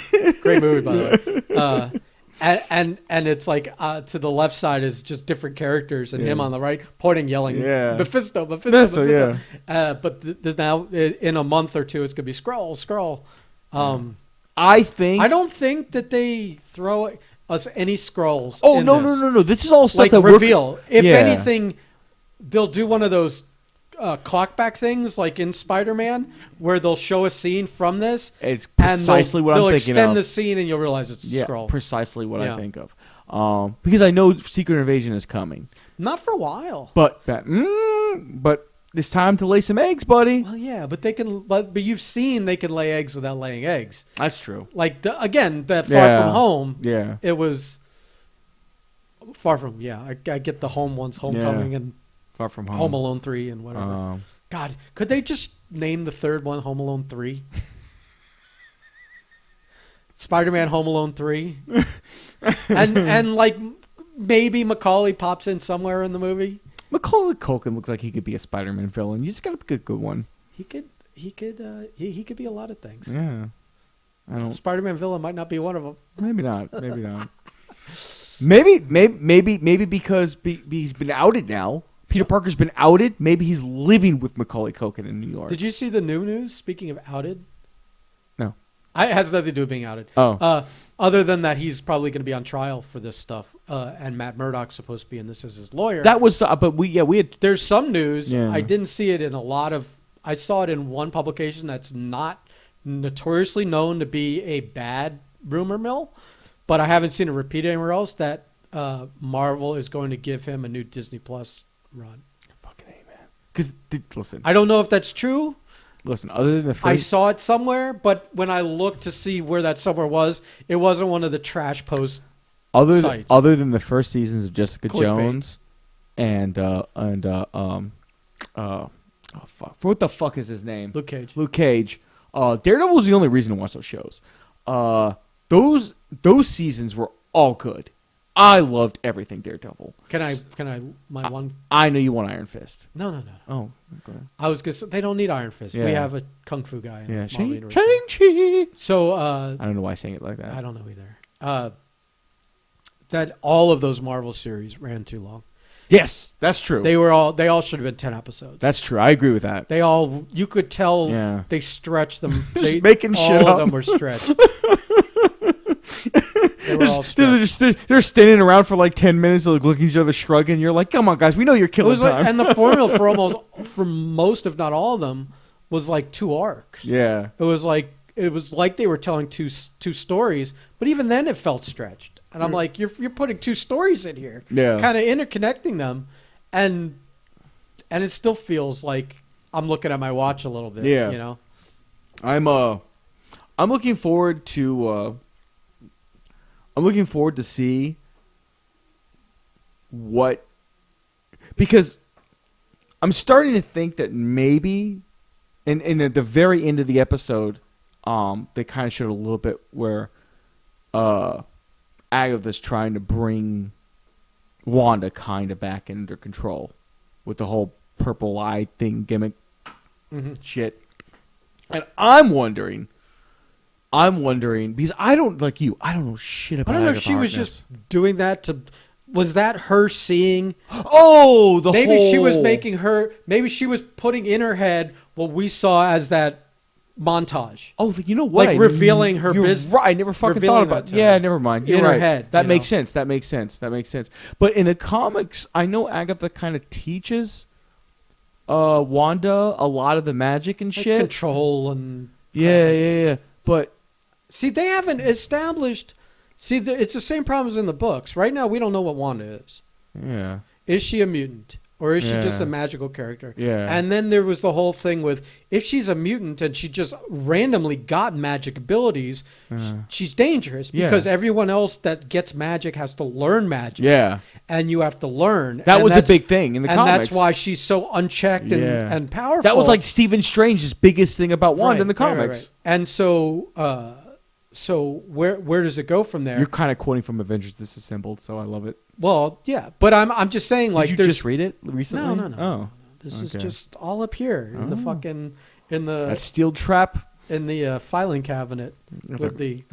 Great movie, by the way. and it's like to the left side is just different characters, and him on the right pointing, yelling, Mephisto. Yeah. But there's now in a month or two, it's gonna be Skrull. I don't think that they throw us any Skrulls. Oh no! This is all stuff like that reveal. If anything, they'll do one of those clockback things like in Spider-Man where they'll show a scene from this. It's precisely what I'm thinking of. They'll extend the scene and you'll realize it's a Skrull. Precisely what I think of. Because I know Secret Invasion is coming. Not for a while. But it's time to lay some eggs, buddy. Well, yeah, but they can. But you've seen they can lay eggs without laying eggs. That's true. Like that Far From Home. Yeah. It was Far From. Yeah, I get the home ones, Homecoming and Far From Home, Home Alone 3 and whatever. God, could they just name the third one Home Alone 3? Spider-Man Home Alone 3, and like maybe Macaulay pops in somewhere in the movie. Macaulay Culkin looks like he could be a Spider-Man villain. You just gotta pick a good one. He could be a lot of things. Yeah, I don't. Spider-Man villain might not be one of them. Maybe not. Maybe because he's been outed now. Peter Parker's been outed. Maybe he's living with Macaulay Culkin in New York. Did you see the new news? Speaking of outed, no, it has nothing to do with being outed. Oh, other than that, he's probably going to be on trial for this stuff, and Matt Murdock's supposed to be in this as his lawyer. That was, but we had. There's some news. Yeah. I didn't see it in a lot of. I saw it in one publication that's not notoriously known to be a bad rumor mill, but I haven't seen it repeated anywhere else. That Marvel is going to give him a new Disney Plus run. Fucking A, man. Because listen, I don't know if that's true. Listen, other than the first... I saw it somewhere, but when I looked to see where that somewhere was, it wasn't one of the trash post sites. Other than the first seasons of Jessica Clickbait. Jones and what the fuck is his name? Luke Cage. Daredevil's the only reason to watch those shows. Those seasons were all good. I loved everything Daredevil. Can I one? I know you want Iron Fist. No. Oh, go ahead. I was gonna say they don't need Iron Fist. Yeah. We have a kung fu guy. In Shang-Chi. So I don't know why I'm saying it like that. I don't know either. That all of those Marvel series ran too long. Yes, that's true. They all should have been 10 episodes. That's true. I agree with that. You could tell they stretched them. Just making shit up. All of them were stretched. They were all stretched. They're standing around for like 10 minutes, like looking at each other, shrugging. You're like, come on, guys, we know you're killing time. And the formula for most, if not all of them, was like 2 arcs. Yeah. It was like they were telling two stories, but even then it felt stretched. And I'm like, you're putting 2 stories in here, kind of interconnecting them, and it still feels like I'm looking at my watch a little bit. Yeah. You know, I'm looking forward to. I'm looking forward to see what, because I'm starting to think that maybe, and at the very end of the episode, they kind of showed a little bit where Agatha's trying to bring Wanda kind of back under control with the whole purple eye thing gimmick shit. And I'm wondering because I don't know shit about. I don't know Agatha if she was Harkness. just doing that to. Was that her seeing? Oh, maybe she was making her. Maybe she was putting in her head what we saw as that montage. Oh, you know what? Like revealing her business. Right. I never fucking thought about it. Yeah, never mind. You're in right. her head. That makes sense. That makes sense. But in the comics, I know Agatha kind of teaches Wanda a lot of the magic and like shit. Control and... Yeah. But... See, they haven't established... See, it's the same problem as in the books. Right now, we don't know what Wanda is. Yeah. Is she a mutant? Or is she just a magical character? Yeah. And then there was the whole thing with, if she's a mutant and she just randomly got magic abilities, she's dangerous because everyone else that gets magic has to learn magic. Yeah. And you have to learn. That was a big thing in the comics. And that's why she's so unchecked and powerful. That was like Stephen Strange's biggest thing about Wanda in the comics. Right. And so where does it go from there? You're kind of quoting from Avengers Disassembled, so I love it. Well, yeah, but I'm just saying, like, did you just read it recently? No. Oh, this is just all up here in the fucking that steel trap in the filing cabinet with the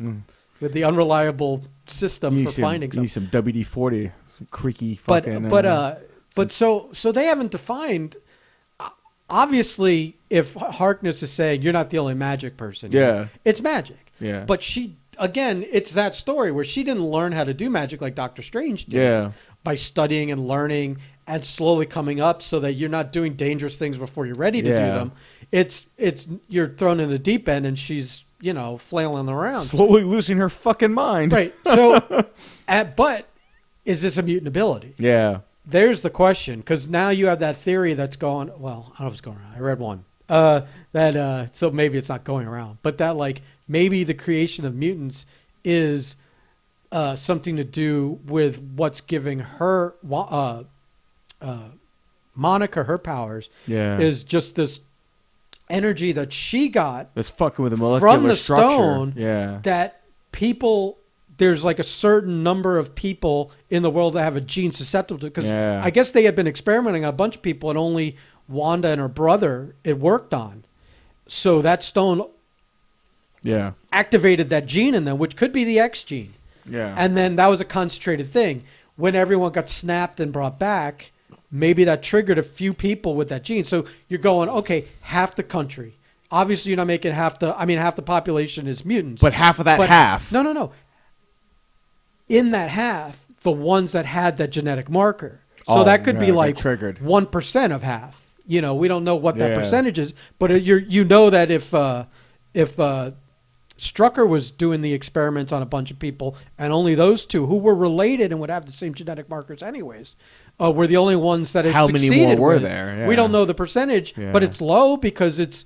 with the unreliable system for finding You need something. some WD-40, some creaky But fucking... so they haven't defined. Obviously, if Harkness is saying you're not the only magic person, Yeah. it's magic. Yeah. But she, again, it's that story where she didn't learn how to do magic like Doctor Strange did. Yeah. By studying and learning and slowly coming up so that you're not doing dangerous things before you're ready to do them. It's you're thrown in the deep end and she's, flailing around. Slowly losing her fucking mind. Right. So, but is this a mutant ability? Yeah. There's the question, because now you have that theory that's going. Well, I don't know if it's going around. I read one so maybe it's not going around, but that like maybe the creation of mutants is something to do with what's giving her Monica her powers. Yeah. Is just this energy that she got That's fucking with the molecular from the structure. stone. Yeah. That people. There's like a certain number of people in the world that have a gene susceptible to, because I guess they had been experimenting on a bunch of people and only Wanda and her brother it worked on. So that stone activated that gene in them, which could be the X gene. Yeah. And then that was a concentrated thing. When everyone got snapped and brought back, maybe that triggered a few people with that gene. So you're going, okay, half the country. Obviously you're not making half the population is mutants. But half of that half. No. In that half, the ones that had that genetic marker. So that could be like triggered 1% of half. We don't know what that percentage is, but that if Strucker was doing the experiments on a bunch of people and only those two who were related and would have the same genetic markers anyways, were the only ones that it succeeded. How many more were with. there? Yeah. We don't know the percentage, but it's low because it's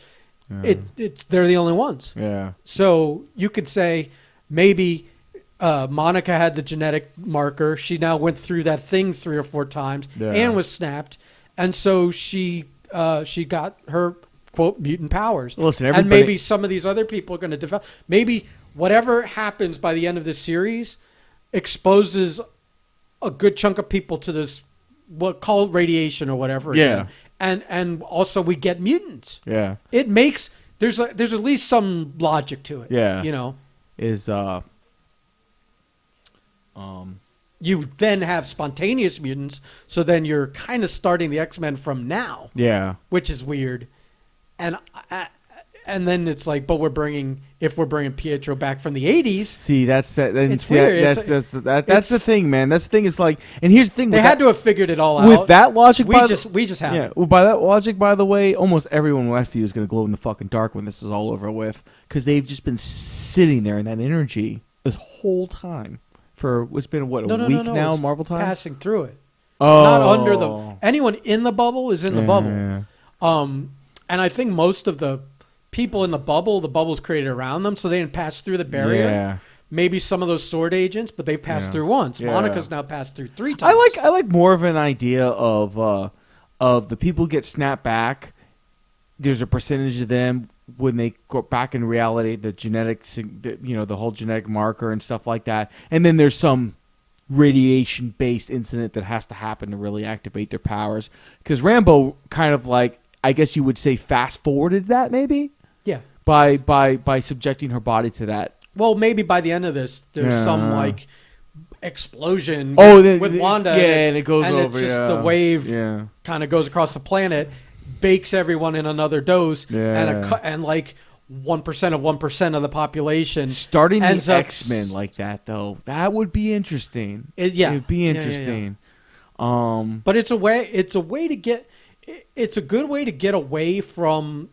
they're the only ones. Yeah. So you could say maybe Monica had the genetic marker. She now went through that thing 3 or 4 times and was snapped. And so she got her, quote, mutant powers. Listen, and maybe some of these other people are going to develop. Maybe whatever happens by the end of this series exposes a good chunk of people to this, call it radiation or whatever. Yeah. Again. And also we get mutants. Yeah. It makes, there's at least some logic to it. Yeah. You then have spontaneous mutants, so then you're kind of starting the X-Men from now. Yeah, which is weird, and then it's like, but if we're bringing Pietro back from the '80s. See, that's that. It's weird. That's the thing, man. That's the thing. Is like, and here's the thing. They had to have figured it all out. With that logic, we just have. Yeah. Well, by that logic, by the way, almost everyone in Westview is going to glow in the fucking dark when this is all over with, because they've just been sitting there in that energy this whole time. For it's been a week now, it's Marvel time? Passing through it. Oh. Not under anyone in the bubble is in the bubble. Yeah. And I think most of the people in the bubble's created around them, so they didn't pass through the barrier. Yeah. Maybe some of those sword agents, but they passed through once. Yeah. Monica's now passed through 3 times. I like more of an idea of the people who get snapped back. There's a percentage of them when they go back in reality, the genetics, the whole genetic marker and stuff like that. And then there's some radiation-based incident that has to happen to really activate their powers. Because Rambo kind of like, I guess you would say, fast-forwarded that maybe? Yeah. By subjecting her body to that. Well, maybe by the end of this, there's some like explosion with Wanda. Yeah, and it goes and over. And it's just the wave kind of goes across the planet, bakes everyone in another dose, and like 1% of 1% of the population. Starting the X-Men like that, though, that would be interesting. It'd be interesting. But it's a good way to get away from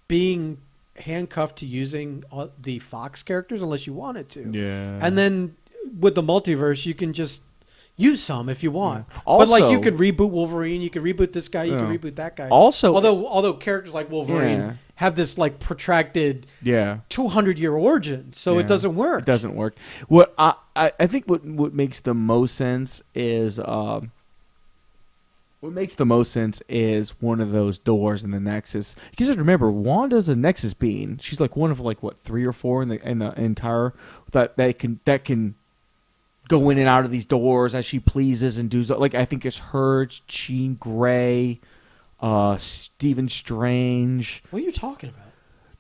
being handcuffed to using the Fox characters unless you wanted to. Yeah. And then with the multiverse, you can just use some if you want. Yeah. Also, but like you could reboot Wolverine, you could reboot this guy, you could reboot that guy. Also, although characters like Wolverine have this like protracted 200-year origin, so it doesn't work. It doesn't work. What I think what makes the most sense is one of those doors in the Nexus. You guys remember, Wanda's a Nexus being. She's like one of like what 3 or 4 in the entire that can go in and out of these doors as she pleases and do so. Like I think it's her, Jean Grey, Stephen Strange. What are you talking about?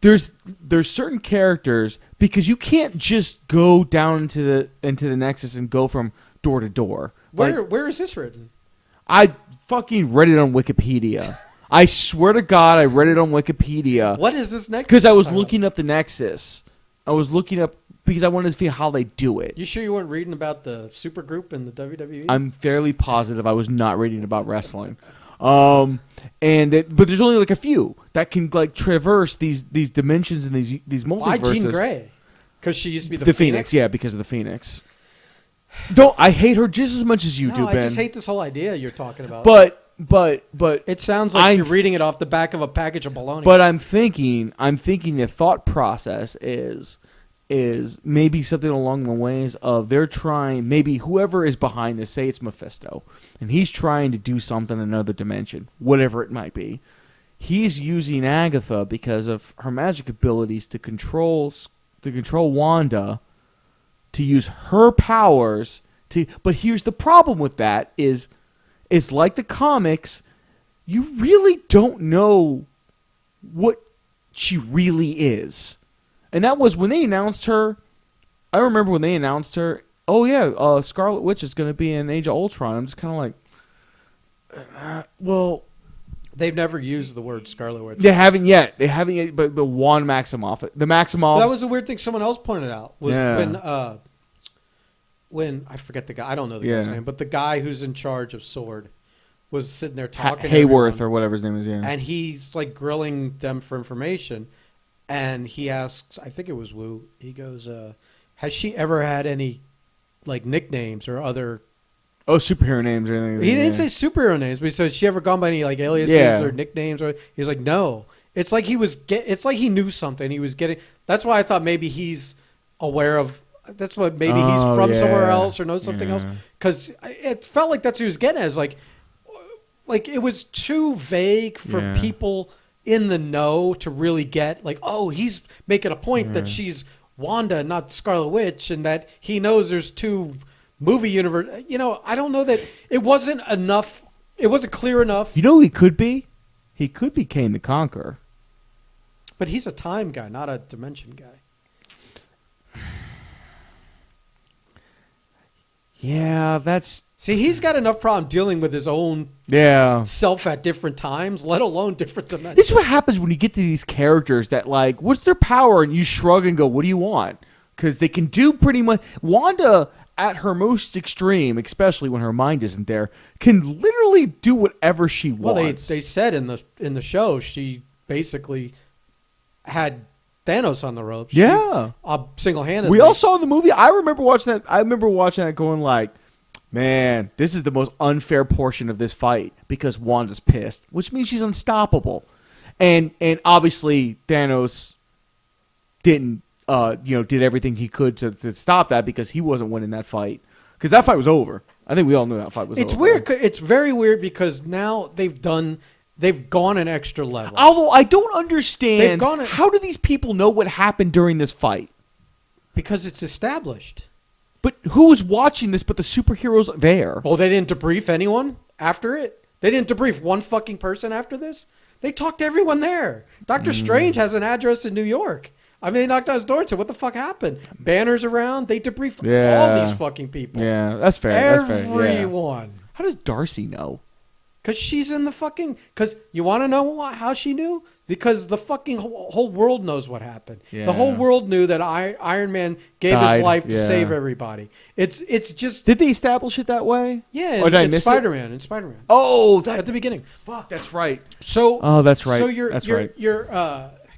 there's certain characters, because you can't just go down into the Nexus and go from door to door. Where is this written? I fucking read it on Wikipedia. I swear to God, I read it on Wikipedia. What is this Nexus? Because I was looking up the Nexus. I was looking up because I wanted to see how they do it. You sure you weren't reading about the supergroup in the WWE? I'm fairly positive I was not reading about wrestling. But there's only like a few that can like traverse these dimensions and these multiverses. Why Jean Grey? Because she used to be the Phoenix. Yeah, because of the Phoenix. Don't I hate her just as much as you do, Ben? I just hate this whole idea you're talking about. But it sounds like you're reading it off the back of a package of bologna. But I'm thinking the thought process is maybe something along the ways of they're trying, maybe whoever is behind this, say it's Mephisto, and he's trying to do something in another dimension, whatever it might be. He's using Agatha because of her magic abilities to control Wanda, to use her powers to. But here's the problem with that is, it's like the comics. You really don't know what she really is. And that was when they announced her. I remember when they announced her. Oh yeah, Scarlet Witch is going to be in Age of Ultron. I'm just kind of like, well, they've never used the word Scarlet Witch. They haven't yet. But the Wanda Maximoff, that was a weird thing someone else pointed out. Was when I forget the guy. I don't know the guy's name, but the guy who's in charge of Sword was sitting there talking. Hayworth or whatever his name is. Yeah, and he's like grilling them for information. And he asks, I think it was Wu, he goes, has she ever had any, like, nicknames or other... Oh, superhero names or anything? He didn't say superhero names, but he said, has she ever gone by any, like, aliases or nicknames? Or he's like, no. It's like it's like he knew something. He was getting... That's why I thought maybe he's aware of... That's what maybe he's from somewhere else or knows something else. Because it felt like that's what he was getting at. Like, it was too vague for people... in the know to really get like, oh, he's making a point that she's Wanda, not Scarlet Witch, and that he knows there's two movie universe. You know, I don't know that it wasn't enough. It wasn't clear enough. You know who he could be? He could be Kane the Conqueror. But he's a time guy, not a dimension guy. Yeah, that's... See, he's got enough problem dealing with his own self at different times, let alone different dimensions. This is what happens when you get to these characters that, like, what's their power? And you shrug and go, what do you want? Because they can do pretty much... Wanda, at her most extreme, especially when her mind isn't there, can literally do whatever she wants. Well, they said in the show she basically had Thanos on the ropes. Yeah. Single-handedly. We all saw in the movie. I remember watching that going like, man, this is the most unfair portion of this fight because Wanda's pissed, which means she's unstoppable. And obviously Thanos didn't, did everything he could to stop that because he wasn't winning that fight. Because that fight was over. I think we all knew that fight was over. It's weird. It's very weird because now they've gone an extra level. Although I don't understand, how do these people know what happened during this fight? Because it's established. But who was watching this but the superheroes there? Oh, they didn't debrief anyone after it? They didn't debrief one fucking person after this? They talked to everyone there. Doctor Strange has an address in New York. I mean, they knocked on his door and said, what the fuck happened? Banners around. They debriefed all these fucking people. Yeah, that's fair. Everyone. Yeah. How does Darcy know? Because she's in the fucking... Because you want to know how she knew? Because the fucking whole world knows what happened. Yeah. The whole world knew that Iron Man gave his life to save everybody. It's just... Did they establish it that way? Yeah, in Spider-Man. In Spider-Man. Oh, at the beginning. Fuck, that's right. So... that's right. So you're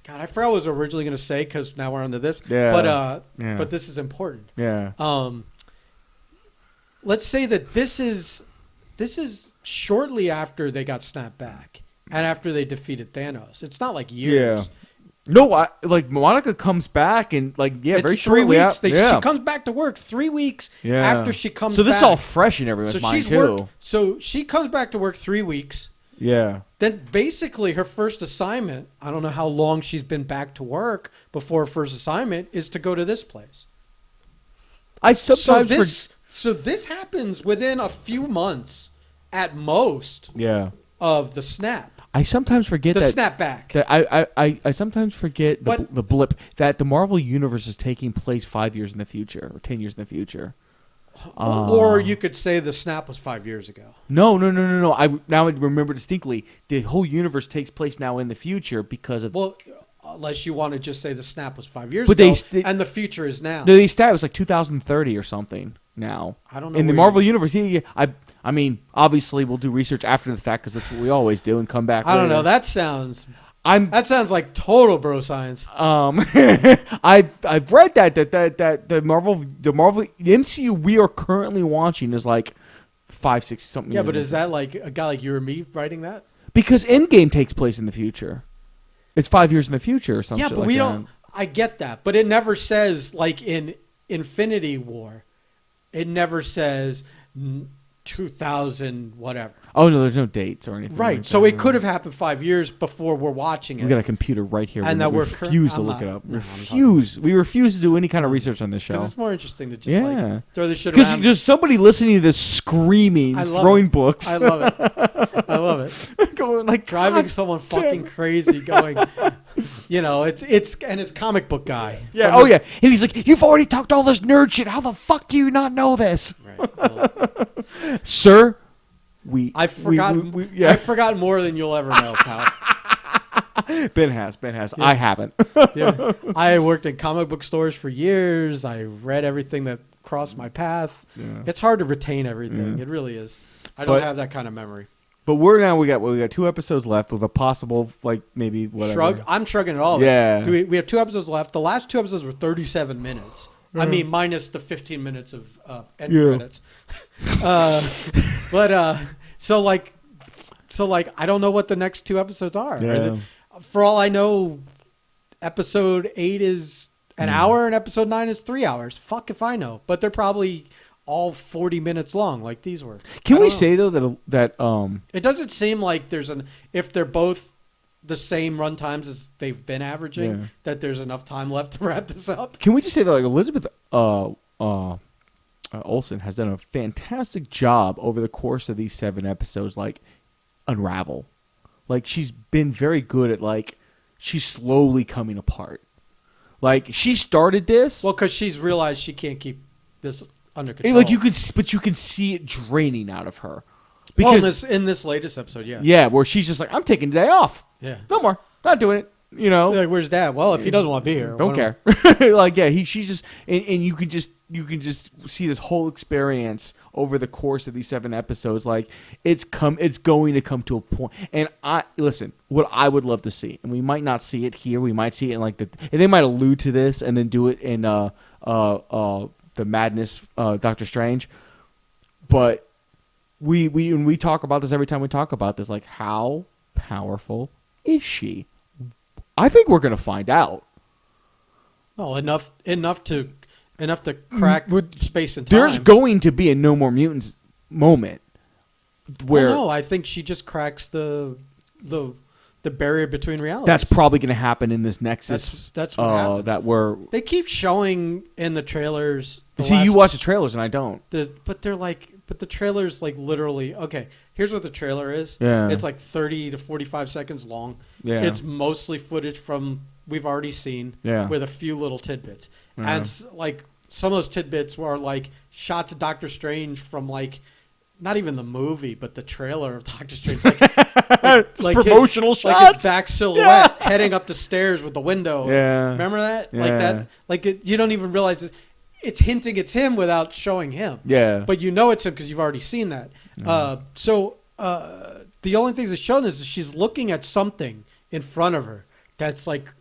God, I forgot what I was originally going to say because now we're onto this. Yeah. But this is important. Yeah. Let's say that this is shortly after they got snapped back and after they defeated Thanos. It's not like years. Yeah. No, Monica comes back and very shortly. 3 weeks. She comes back to work 3 weeks after she comes back. So this is all fresh in everyone's mind too. So she comes back to work 3 weeks. Yeah. Then basically her first assignment, I don't know how long she's been back to work before her first assignment, is to go to this place. So this happens within a few months at most of the snap. I sometimes forget The that snapback. that I sometimes forget the blip that the Marvel universe is taking place 5 years in the future or 10 years in the future. Or you could say the snap was 5 years ago. No. I remember distinctly. The whole universe takes place now in the future because of. Well, unless you want to just say the snap was 5 years But ago, they and the future is now. No, they established it was like 2030 or something. Now I don't know in the where Marvel universe. Yeah. I mean, obviously we'll do research after the fact because that's what we always do and come back. I don't later. know. That sounds like total bro science. I've read that the MCU we are currently watching is like 5, 6 something. Yeah, but is that like a guy like you or me writing that? Because Endgame takes place in the future. It's 5 years in the future or something. Yeah, but like we that. don't. I get that, but it never says like in Infinity War. It never says 2000 whatever. Oh no, there's no dates or anything. Right, like so that. it could have happened 5 years before we're watching it. We got a computer right here. And we that we're refuse to I'm look not- it up. no, We refuse to do any kind of research on this show. Because it's more interesting to just like throw this shit Because around. there's somebody listening to this screaming, I love throwing it. books. I love it. I love it. Going like Driving God someone damn fucking it. crazy, going, it's comic book guy. Yeah. From Oh his- yeah. And he's like, "You've already talked all this nerd shit. How the fuck do you not know this, Right. Well, sir?" I forgot. I forgot more than you'll ever know, pal. Ben has. Yeah. I haven't. Yeah. I worked in comic book stores for years. I read everything that crossed my path. Yeah. It's hard to retain everything. Yeah. It really is. I don't But- have that kind of memory. But we got 2 episodes left with a possible like maybe whatever. Shrug. I'm shrugging at all. Of Yeah. it. We have 2 episodes left. The last 2 episodes were 37 minutes. I mean, minus the 15 minutes of end credits. So I don't know what the next 2 episodes are. Yeah. For all I know, episode 8 is an hour and episode 9 is 3 hours. Fuck if I know. But they're probably all 40 minutes long, like these were. Can we know. say though that It doesn't seem like if they're both the same run times as they've been averaging, that there's enough time left to wrap this up. Can we just say that like Elizabeth Olsen has done a fantastic job over the course of these 7 episodes, like unravel. Like she's been very good at like she's slowly coming apart. Like she started this, Well, because she's realized she can't keep this under control. like you can see it draining out of her. Well, Because in this latest episode, yeah. yeah, where she's just like, I'm taking the day off. Yeah. No more, not doing it. You know, Like, where's Dad? Well, if he doesn't want to be here, don't why care. Like yeah, she's just and you can just see this whole experience over the course of these 7 episodes. Like it's going to come to a point. And what I would love to see, and we might not see it here. We might see it in like and they might allude to this and then do it in the Madness Doctor Strange. But we talk about this every time we talk about this. Like how powerful is she? I think we're gonna find out. Well, enough to crack space and time. There's going to be a No More Mutants moment where no, I think she just cracks the barrier between realities. that's probably going to happen in this Nexus. That's what happens. That we're. They keep showing in the trailers. You watch the trailers and I don't. But the trailers like literally. Okay, here's what the trailer is. Yeah. It's like 30 to 45 seconds long. Yeah. It's mostly footage from we've already seen. Yeah. With a few little tidbits, Yeah. and like some of those tidbits were like shots of Doctor Strange from like. Not even the movie, but the trailer of Doctor Strange. Like promotional like shots. his back silhouette heading up the stairs with the window. Yeah. Remember that? Yeah. Like that. Like you don't even realize it's hinting it's him without showing him. Yeah. But you know it's him because you've already seen that. So the only things that's shown is she's looking at something in front of her that's like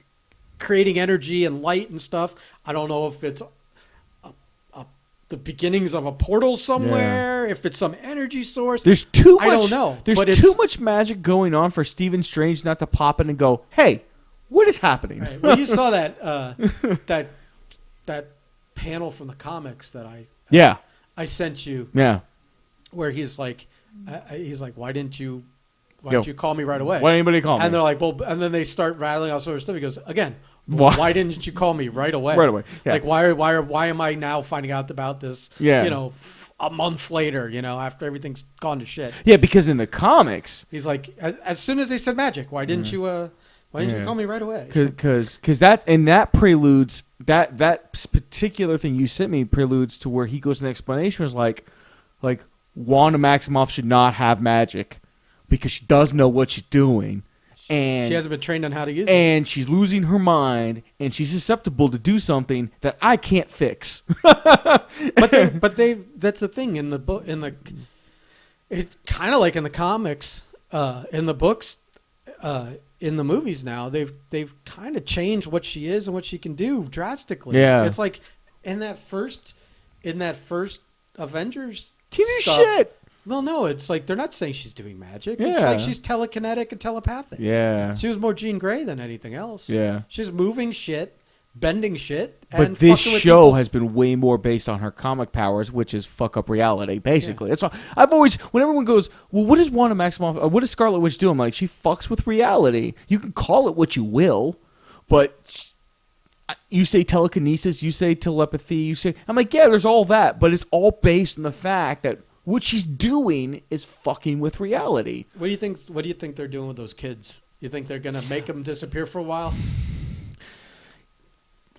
creating energy and light and stuff. I don't know if it's the beginnings of a portal somewhere, if it's some energy source. There's too much. I don't know. There's but too much magic going on for Stephen Strange not to pop in and go, "Hey, what is happening?" Right. Well, you saw that that panel from the comics that I sent you, where he's like, why didn't you call me right away? Why didn't anybody call me? And they're like, well, and then they start rattling all sorts of stuff. He goes, again, Why? why didn't you call me right away? Right away. Yeah. Like why am I now finding out about this? Yeah. a month later, after everything's gone to shit. Yeah, because in the comics, He's like, as soon as they said magic, why didn't you call me right away? Because that preludes that particular thing you sent me preludes to where he goes in the explanation was like Wanda Maximoff should not have magic because she does know what she's doing, and she hasn't been trained on how to use it, and she's losing her mind, and she's susceptible to do something that I can't fix. but that's the thing in the book it's kind of like in the comics, in the books. In the movies now, they've kind of changed what she is and what she can do drastically. Yeah, it's like in that first Avengers TV stuff, shit. Well, no, it's like they're not saying she's doing magic. Yeah. It's like she's telekinetic and telepathic. Yeah, she was more Jean Grey than anything else. Yeah, she's moving shit, bending shit. But this show has been way more based on her comic powers, which is fuck up reality, basically. Yeah. That's why I've always, when everyone goes, well, what does Wanda Maximoff, what does Scarlet Witch do? I'm like, she fucks with reality. You can call it what you will, but you say telekinesis, you say telepathy, I'm like, yeah, there's all that, but it's all based on the fact that what she's doing is fucking with reality. What do you think they're doing with those kids? You think they're gonna make them disappear for a while?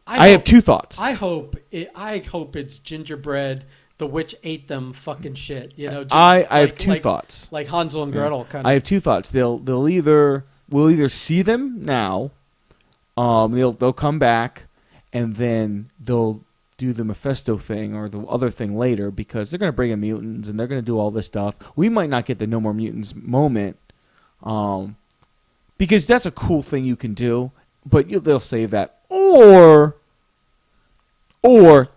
I have two thoughts. I hope it's gingerbread. The witch ate them fucking shit. I have two thoughts. Like Hansel and Gretel kind of. I have two thoughts. We'll either see them now, they'll come back, and then they'll do the Mephisto thing or the other thing later because they're gonna bring in mutants and they're gonna do all this stuff. We might not get the No More Mutants moment, because that's a cool thing you can do, but they'll save that. Or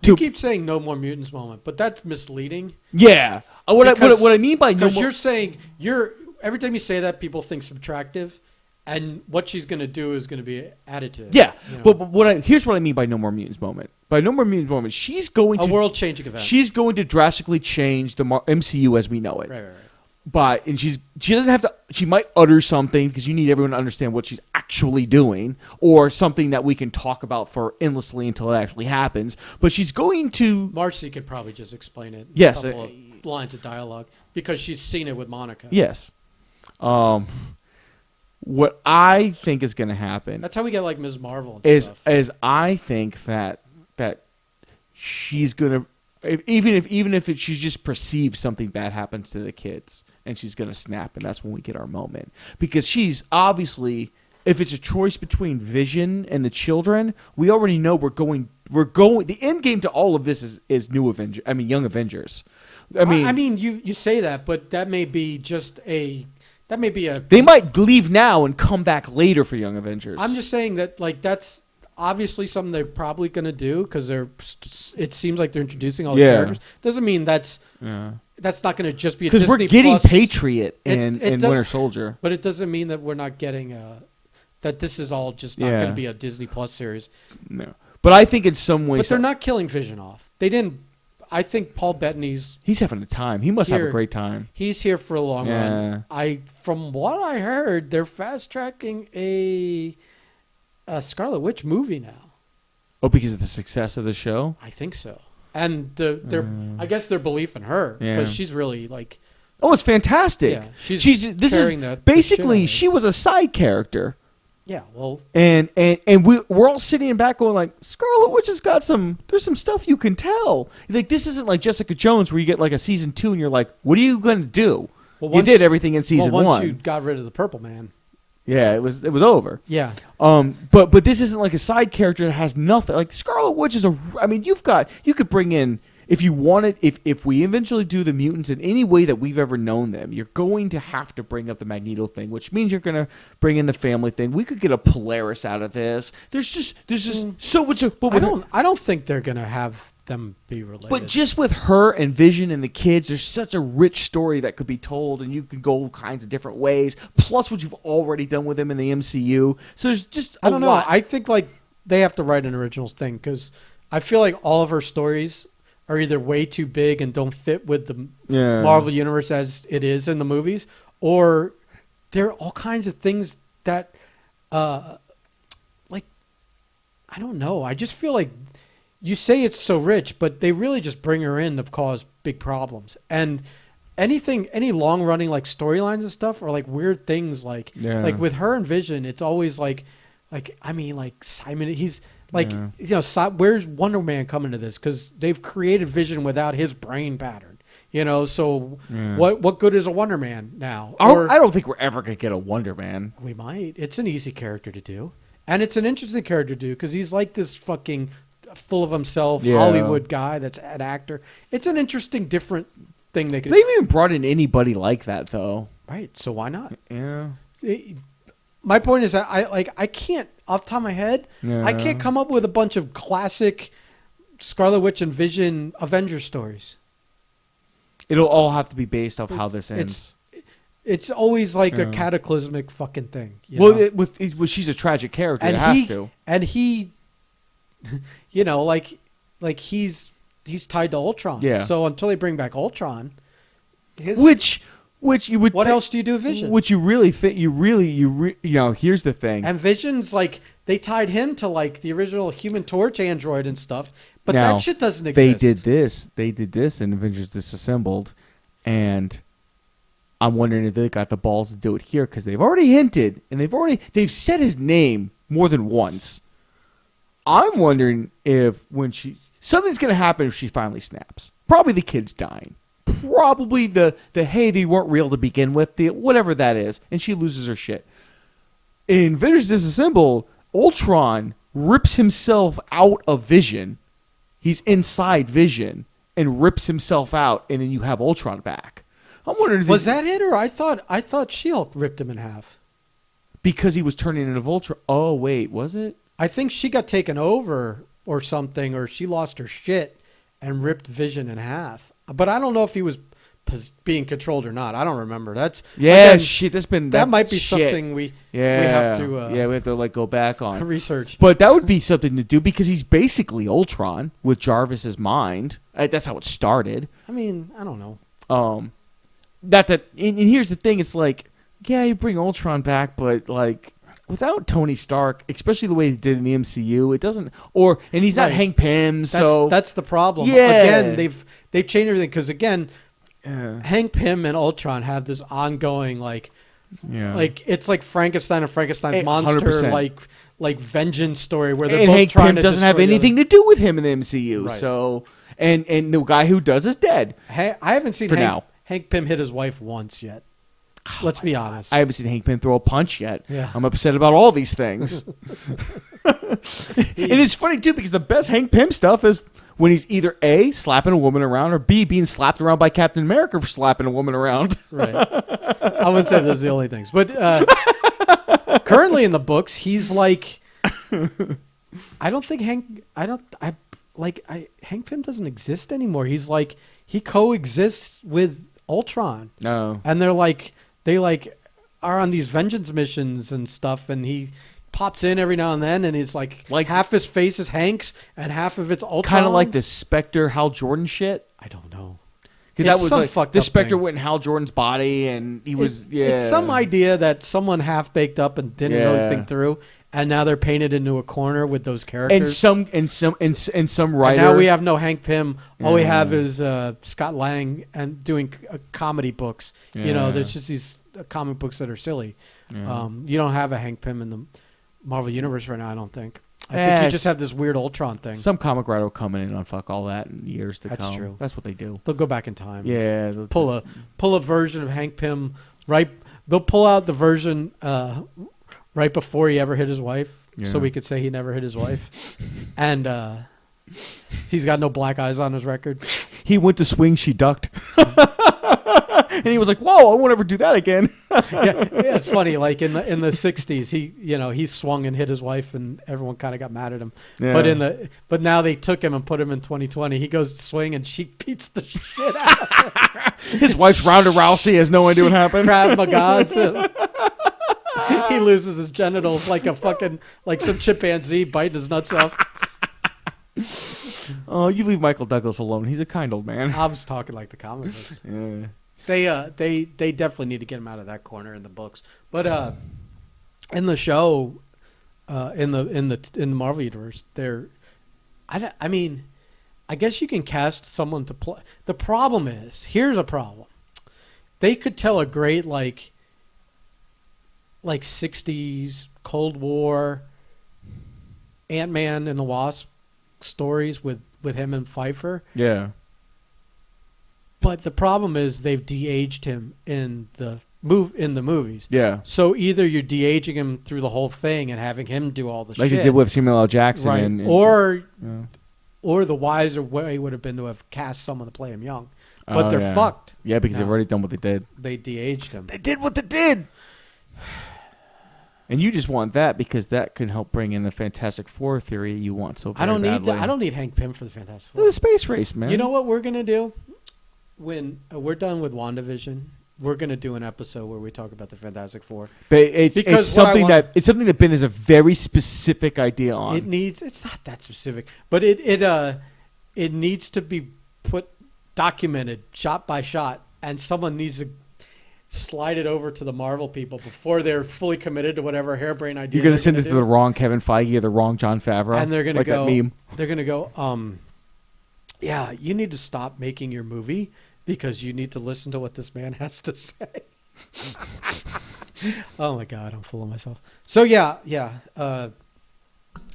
you keep saying No More Mutants moment, but that's misleading. Yeah. What I mean by no more, you're saying every time you say that, people think subtractive, and what she's going to do is going to be additive. Yeah, but here's what I mean by No More Mutants moment. By No More Mutants moment, she's going to a world changing event. She's going to drastically change the MCU as we know it. Right. And she doesn't have to. She might utter something because you need everyone to understand what she's actually doing, or something that we can talk about for endlessly until it actually happens. But she's going to. Marcy could probably just explain it. Yes, a couple of lines of dialogue because she's seen it with Monica. Yes. What I think is going to happen. That's how we get like Ms. Marvel and stuff. Is I think that she's going to. Even if she's just perceived something bad happens to the kids and she's gonna snap, and that's when we get our moment, because she's obviously, if it's a choice between Vision and the children, we already know we're going the end game to all of this is Young Avengers. I mean you say that, but that may be they might leave now and come back later for Young Avengers. I'm just saying that that's obviously something they're probably going to do because it seems like they're introducing all the characters. Doesn't mean that's not going to just be a Disney Plus. Because we're getting Patriot and Winter Soldier. But it doesn't mean that we're not getting that this is all just not going to be a Disney Plus series. No. But I think in some ways... But they're not killing Vision off. They didn't... I think Paul Bettany's... He's having a time. He must have a great time. He's here for a long run. From what I heard, they're fast-tracking a Scarlet Witch movie now. Oh, because of the success of the show? I think so. And I guess their belief in her, because she's really like... Oh, it's fantastic. Yeah, she's basically, she was a side character. Yeah, well... And we're all sitting in back going like, Scarlet Witch has got there's some stuff you can tell. Like, this isn't like Jessica Jones where you get like a season 2 and you're like, what are you going to do? Well, you did everything in season 1. Once you got rid of the Purple Man. Yeah, it was over. Yeah. But this isn't like a side character that has nothing. Like Scarlet Witch is you could bring in, if you wanted, if we eventually do the mutants in any way that we've ever known them, you're going to have to bring up the Magneto thing, which means you're going to bring in the family thing. We could get a Polaris out of this. There's just so much. I don't think they're going to have them be related. But just with her and Vision and the kids, there's such a rich story that could be told, and you can go all kinds of different ways. Plus, what you've already done with them in the MCU. So there's just I don't know. I think like they have to write an originals thing because I feel like all of her stories are either way too big and don't fit with the Marvel universe as it is in the movies, or there are all kinds of things that, like, I don't know. I just feel like. You say it's so rich, but they really just bring her in to cause big problems. And any long running like storylines and stuff, or like weird things like with her and Vision, it's always like Simon, he's like where's Wonder Man coming to this? Because they've created Vision without his brain pattern. So what good is a Wonder Man now? I don't think we're ever gonna get a Wonder Man. We might. It's an easy character to do, and it's an interesting character to do because he's like this fucking full of himself Hollywood guy that's an actor. It's an interesting, different thing they could. They've even brought in anybody like that though, right? So why not? Yeah. My point is that I can't off the top of my head. I can't come up with a bunch of classic Scarlet Witch and Vision Avenger stories. It'll all have to be based off how this ends. It's always like a cataclysmic fucking thing. She's a tragic character. And it has to. And he, he's tied to Ultron. Yeah. So until they bring back Ultron, which you would. What else do you do, Vision? Which you really think here's the thing. And Vision's like they tied him to like the original Human Torch android and stuff. But now, that shit doesn't exist. They did this in Avengers Disassembled, and I'm wondering if they got the balls to do it here because they've already hinted and they've said his name more than once. I'm wondering if something's going to happen if she finally snaps. Probably the kid's dying. Probably the hey, they weren't real to begin with, whatever that is, and she loses her shit. In Avengers Disassembled, Ultron rips himself out of Vision. He's inside Vision and rips himself out, and then you have Ultron back. I'm wondering if was that it, or I thought She-Hulk ripped him in half because he was turning into Ultron. Oh wait, was it? I think she got taken over or something, or she lost her shit and ripped Vision in half. But I don't know if he was being controlled or not. I don't remember. That's shit. That might be something we have to we have to like go back on research. But that would be something to do because he's basically Ultron with Jarvis's mind. That's how it started. I mean, I don't know. And here's the thing: it's like, yeah, you bring Ultron back, but like without Tony Stark, especially the way he did in the MCU, it doesn't. And he's not Hank Pym, so that's the problem. Yeah. Again, they've changed everything because again. Hank Pym and Ultron have this ongoing like it's like Frankenstein and Frankenstein's monster 100%. like vengeance story where they're both Hank trying Pym to doesn't have anything to do with him in the MCU. Right. So and the guy who does is dead. I haven't seen Hank Pym hit his wife once yet. Let's be honest. I haven't seen Hank Pym throw a punch yet. Yeah. I'm upset about all these things. And it's funny too because the best Hank Pym stuff is when he's either A, slapping a woman around, or B, being slapped around by Captain America for slapping a woman around. Right. I wouldn't say those are the only things. But currently in the books, he's like... I don't think Hank Pym doesn't exist anymore. He's like... He coexists with Ultron. No. And they are on these vengeance missions and stuff, and he... pops in every now and then, and he's like half his face is Hank's and half of it's Ultron. Kind of like the Spectre Hal Jordan shit. I don't know. Because that was like fucked the up Spectre thing. went in Hal Jordan's body, and he was It's some idea that someone half baked up and didn't really think through, and now they're painted into a corner with those characters. And some writer. And now we have no Hank Pym. All we have is Scott Lang and doing comedy books. Yeah. There's just these comic books that are silly. Yeah. You don't have a Hank Pym in the Marvel Universe right now, I don't think. I think you just have this weird Ultron thing. Some comic writer will come in and unfuck all that in years to come. That's true. That's what they do. They'll go back in time. Yeah. Pull a version of Hank Pym right. They'll pull out the version right before he ever hit his wife, so we could say he never hit his wife, and he's got no black eyes on his record. He went to swing, she ducked. And he was like, "Whoa, I won't ever do that again." Yeah, it's funny. Like in the 60s, he swung and hit his wife, and everyone kind of got mad at him. Yeah. But now they took him and put him in 2020. He goes to swing, and she beats the shit out of him. His wife's Ronda Rousey, has no idea what happened. Krav Maga's him. He loses his genitals like some chimpanzee biting his nuts off. Oh, you leave Michael Douglas alone. He's a kind old man. I was talking like the comic books. Yeah. They definitely need to get him out of that corner in the books. But in the show, in the Marvel universe, I mean, I guess you can cast someone to play. The problem is, here's a problem. They could tell a great like 60s Cold War Ant-Man and the Wasp stories with him and Pfeiffer. Yeah. But the problem is they've de-aged him in the movies. Yeah. So either you're de-aging him through the whole thing and having him do all the Like shit. they did with Samuel L. Jackson. Right. And Or the wiser way would have been to have cast someone to play him young. But they're fucked. Yeah, because they've already done what they did. They de-aged him. They did what they did. And you just want that because that can help bring in the Fantastic Four theory you want so very badly. I don't need Hank Pym for the Fantastic Four. The space race, man. You know what we're gonna do when we're done with WandaVision? We're gonna do an episode where we talk about the Fantastic Four. But it's something that Ben has a very specific idea on. It's not that specific, but it needs to be documented shot by shot, and someone needs to slide it over to the Marvel people before they're fully committed to whatever harebrained idea. You're going to send it to the wrong Kevin Feige or the wrong Jon Favreau, and they're going to like go. That meme. They're going to go. Yeah, you need to stop making your movie because you need to listen to what this man has to say. Oh my God, I'm fooling myself. So yeah.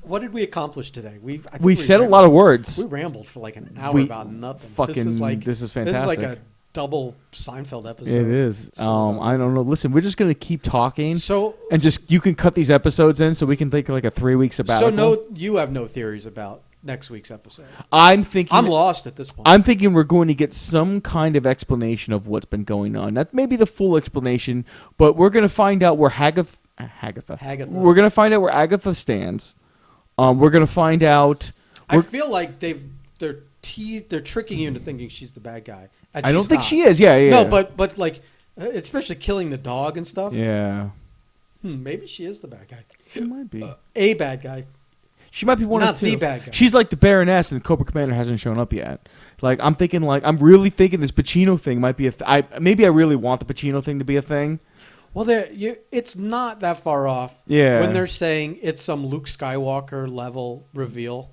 What did we accomplish today? We said a lot of words. We rambled for like an hour about nothing. This is fantastic. This is like a double Seinfeld episode. It is. So, I don't know. Listen, we're just going to keep talking. So and you can cut these episodes in so we can take like a 3 week sabbatical. So you have no theories about next week's episode. I'm lost at this point. I'm thinking we're going to get some kind of explanation of what's been going on. Not maybe the full explanation, but we're going to find out where Hagatha. We're going to find out where Agatha stands. We're going to find out. I feel like they're tricking you into thinking she's the bad guy. I don't think she is. Yeah. No, but like, especially killing the dog and stuff. Yeah. Maybe she is the bad guy. She might be a bad guy. She might be one Not of two. the bad guy. She's like the Baroness, and the Cobra Commander hasn't shown up yet. Like I'm really thinking this Pacino thing might be maybe I really want the Pacino thing to be a thing. Well, it's not that far off. Yeah. When they're saying it's some Luke Skywalker level reveal.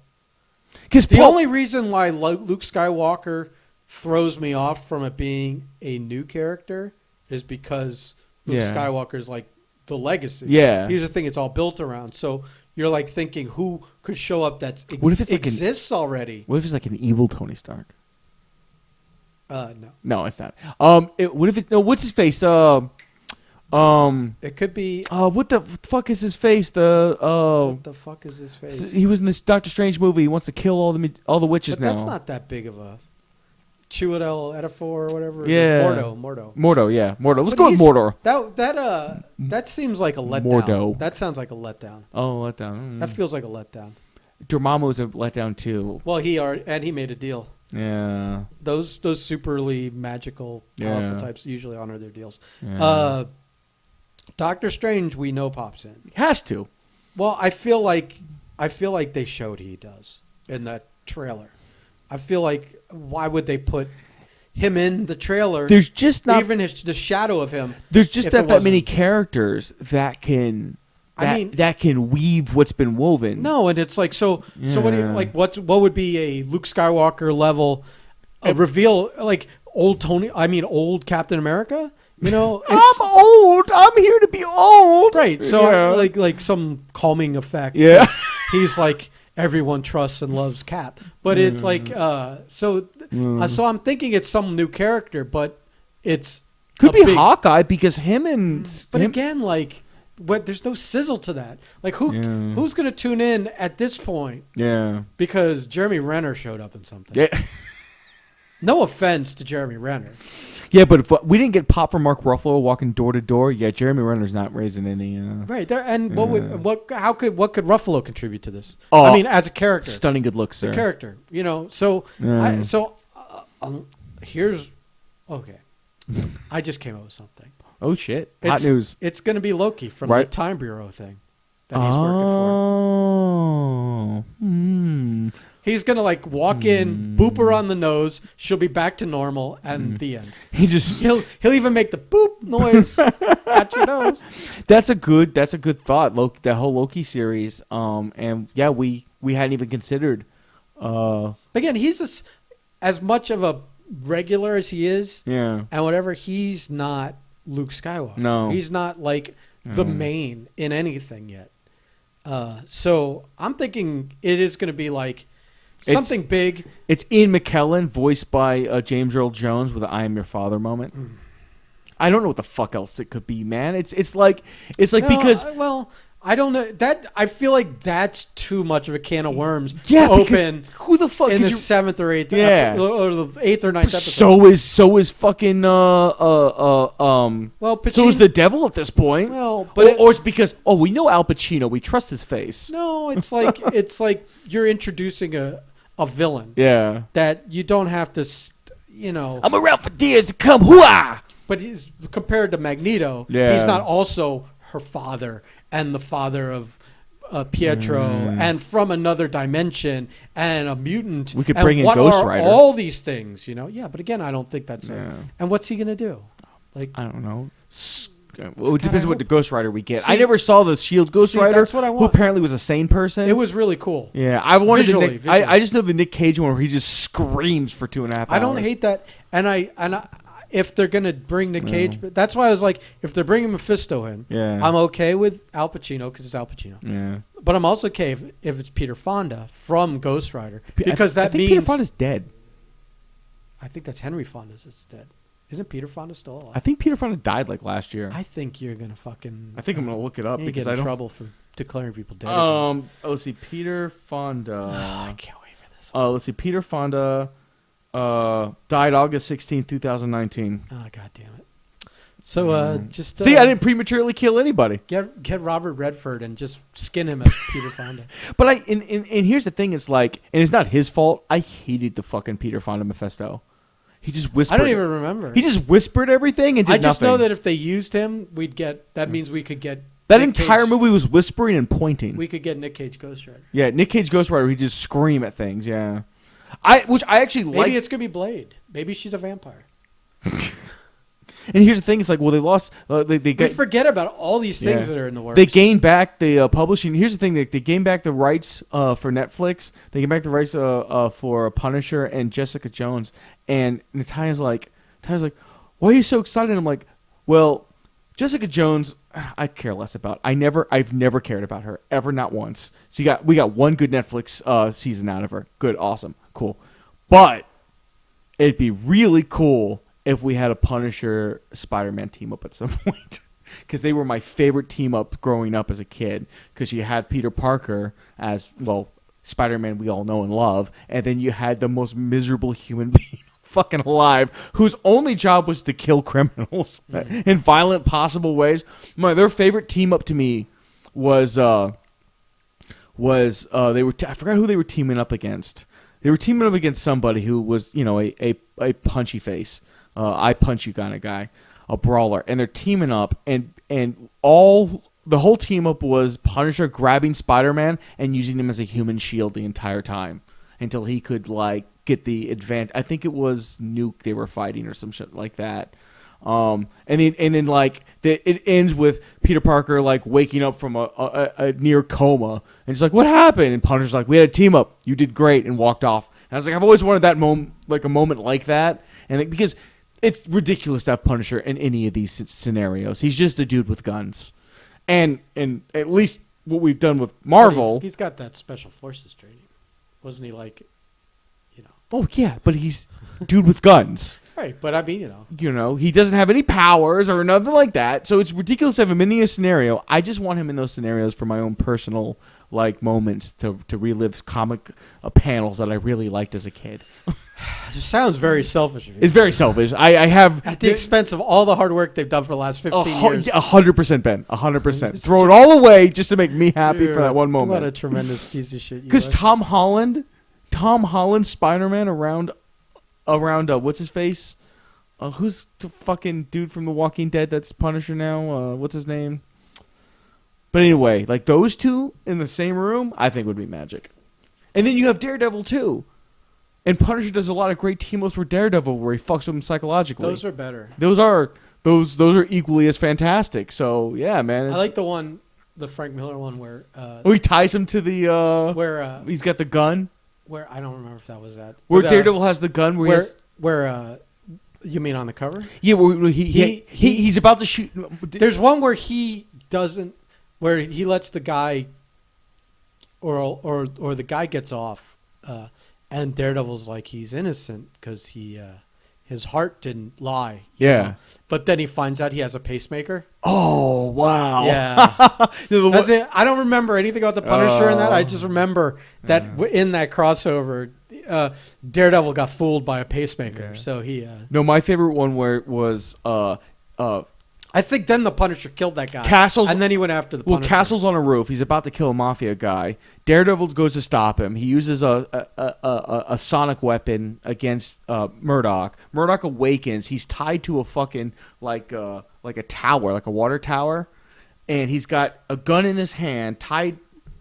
Because the only reason why Luke Skywalker throws me off from it being a new character is because Luke Skywalker's like the legacy. Yeah. Here's the thing; it's all built around. So you're like thinking, who could show up that exists already? What if it's like an evil Tony Stark? No. No, it's not. What's his face? It could be. What the fuck is his face? What the fuck is his face? He was in this Doctor Strange movie. He wants to kill all the witches but now. That's not that big of a Chiwetel Ejiofor or whatever. Yeah. Mordo. Yeah, Mordo. Let's go with Mordor. That seems like a letdown. Mordo. That sounds like a letdown. Oh, letdown. That feels like a letdown. Dormammu's a letdown too. Well, he made a deal. Yeah. Those superly magical, powerful types usually honor their deals. Yeah. Doctor Strange, we know pops in. Has to. Well, I feel like they showed he does in that trailer. I feel like why would they put him in the trailer? There's just not even the shadow of him. There's just not that many characters that can. That can weave what's been woven. No, and it's like so. Yeah. So what do you like? What would be a Luke Skywalker level reveal? Like old Captain America. You know, I'm old. I'm here to be old. Right. So like some calming effect. Yeah. He's like everyone trusts and loves Cap, but it's like so I'm thinking it's some new character, but it's could be Hawkeye because him and. But again, like. But there's no sizzle to that. Like who's going to tune in at this point? Yeah. Because Jeremy Renner showed up in something. Yeah. No offense to Jeremy Renner. Yeah, but if we didn't get pop from Mark Ruffalo walking door to door, Jeremy Renner's not raising any. Right there, and what could Ruffalo contribute to this? I mean, as a character, stunning good looks, sir. The character, you know. So here's okay. I just came up with something. Oh shit! Hot news. It's going to be Loki from the Time Bureau thing that he's working for. He's going to like walk in, boop her on the nose. She'll be back to normal, and the end. He'll even make the boop noise at your nose. That's a good thought. That whole Loki series. And yeah, we hadn't even considered Again, as much of a regular as he is, yeah. and whatever, he's not Luke Skywalker. No. He's not like the main in anything yet. So I'm thinking it is going to be like something big. It's Ian McKellen, voiced by James Earl Jones, with an "I am your father" moment. I don't know what the fuck else it could be, man. It's like because I don't know that. I feel like that's too much of a can of worms. Yeah, to open who the fuck in the 7th or 8th, or the 8th or 9th episode. So is fucking Pacino, so is the devil at this point. Well, but or it's because we know Al Pacino, we trust his face. No, it's like you're introducing a villain. Yeah, that you don't have to, I'm around for years to come. Hooah! But he's compared to Magneto. Yeah. He's not also her father and the father of Pietro and from another dimension and a mutant. We could bring in Ghost Rider. All these things, Yeah, but again, I don't think that's it. And what's he gonna do? Like, I don't know. Well, it depends on what the Ghost Rider we get. See, I never saw the Shield Ghost Rider, that's what I want. who apparently was a sane person. It was really cool. Yeah, I wanted visually. I just know the Nick Cage one where he just screams for 2.5 hours. I don't hate that, and I if they're gonna bring Nick Cage, but that's why I was like, if they're bringing Mephisto in, I'm okay with Al Pacino because it's Al Pacino. Yeah, but I'm also okay if it's Peter Fonda from Ghost Rider because I think Peter Fonda's dead. I think that's Henry Fonda's that's dead. Isn't Peter Fonda still alive? I think Peter Fonda died like last year. I think you're gonna fucking. I think I'm gonna look it up because I don't. Trouble for declaring people dead. Let's see, Peter Fonda. I can't wait for this. Let's see, Peter Fonda. Died August 16, 2019. Oh, God damn it. So, just... See, I didn't prematurely kill anybody. Get Robert Redford and just skin him as Peter Fonda. But and here's the thing, it's like, and it's not his fault, I hated the fucking Peter Fonda Mephisto. He just whispered. I don't even remember. He just whispered everything and did nothing. I just know that if they used him, that means we could get... That Nick entire Cage. Movie was whispering and pointing. We could get Nick Cage Ghost Rider. Yeah, Nick Cage Ghost Rider, he just scream at things, yeah. Which I actually like. Maybe it's gonna be Blade. Maybe she's a vampire. And here's the thing: it's like, well, they lost. We forget about all these things that are in the works. They gained back the publishing. Here's the thing: they gained back the rights for Netflix. They gained back the rights for Punisher and Jessica Jones. And Natalia's like, why are you so excited? I'm like, well, Jessica Jones, I care less about. I've never cared about her ever, not once. We got one good Netflix season out of her. Good, awesome, cool. But it'd be really cool if we had a Punisher Spider-Man team up at some point, because they were my favorite team up growing up as a kid. Because you had Peter Parker as Spider-Man we all know and love, and then you had the most miserable human being fucking alive, whose only job was to kill criminals in violent possible ways. Their favorite team up to me was they were I forgot who they were teaming up against. They were teaming up against somebody who was a punchy face, I punch you kind of guy, a brawler, and they're teaming up, and the whole team up was Punisher grabbing Spider-Man and using him as a human shield the entire time until he could get the advantage. I think it was Nuke they were fighting or some shit like that. And then it ends with Peter Parker waking up from a near coma, and he's like, "What happened?" And Punisher's like, "We had a team up. You did great," and walked off. And I was like, I've always wanted that moment, a moment like that, and because it's ridiculous to have Punisher in any of these scenarios. He's just a dude with guns, and at least what we've done with Marvel, he's got that special forces training, wasn't he? Oh yeah, but he's a dude with guns. Right, but I mean, he doesn't have any powers or nothing like that. So it's ridiculous to have him in a scenario. I just want him in those scenarios for my own personal moments to relive comic panels that I really liked as a kid. It sounds very selfish of you. It's very selfish. I have at the expense of all the hard work they've done for the last 15 years. 100%, Ben. 100%. Throw it all away just to make me happy for that one moment. What a tremendous piece of shit. Because Tom Holland Spider-Man around what's his face? Who's the fucking dude from The Walking Dead that's Punisher now? What's his name? But anyway, those two in the same room, I think would be magic. And then you have Daredevil too. And Punisher does a lot of great team-ups with Daredevil where he fucks with him psychologically. Those are better. Those are equally as fantastic. So yeah, man. I like the Frank Miller one where he ties him to the where he's got the gun. where I don't remember if that was that. Where But, Daredevil has the gun. Where you mean on the cover? Yeah, where he's about to shoot. There's one where he doesn't, where he lets the guy, or the guy gets off, and Daredevil's like he's innocent because his heart didn't lie. Yeah. But then he finds out he has a pacemaker. Oh, wow. Yeah. I don't remember anything about the Punisher in that. I just remember that in that crossover, Daredevil got fooled by a pacemaker. Yeah. So he... No, my favorite one where it was... I think then the Punisher killed that guy. And then he went after the Punisher. Well, Castle's on a roof. He's about to kill a mafia guy. Daredevil goes to stop him. He uses a sonic weapon against Murdoch. Murdoch awakens. He's tied to a fucking like a tower, like a water tower, and he's got a gun in his hand. Tied.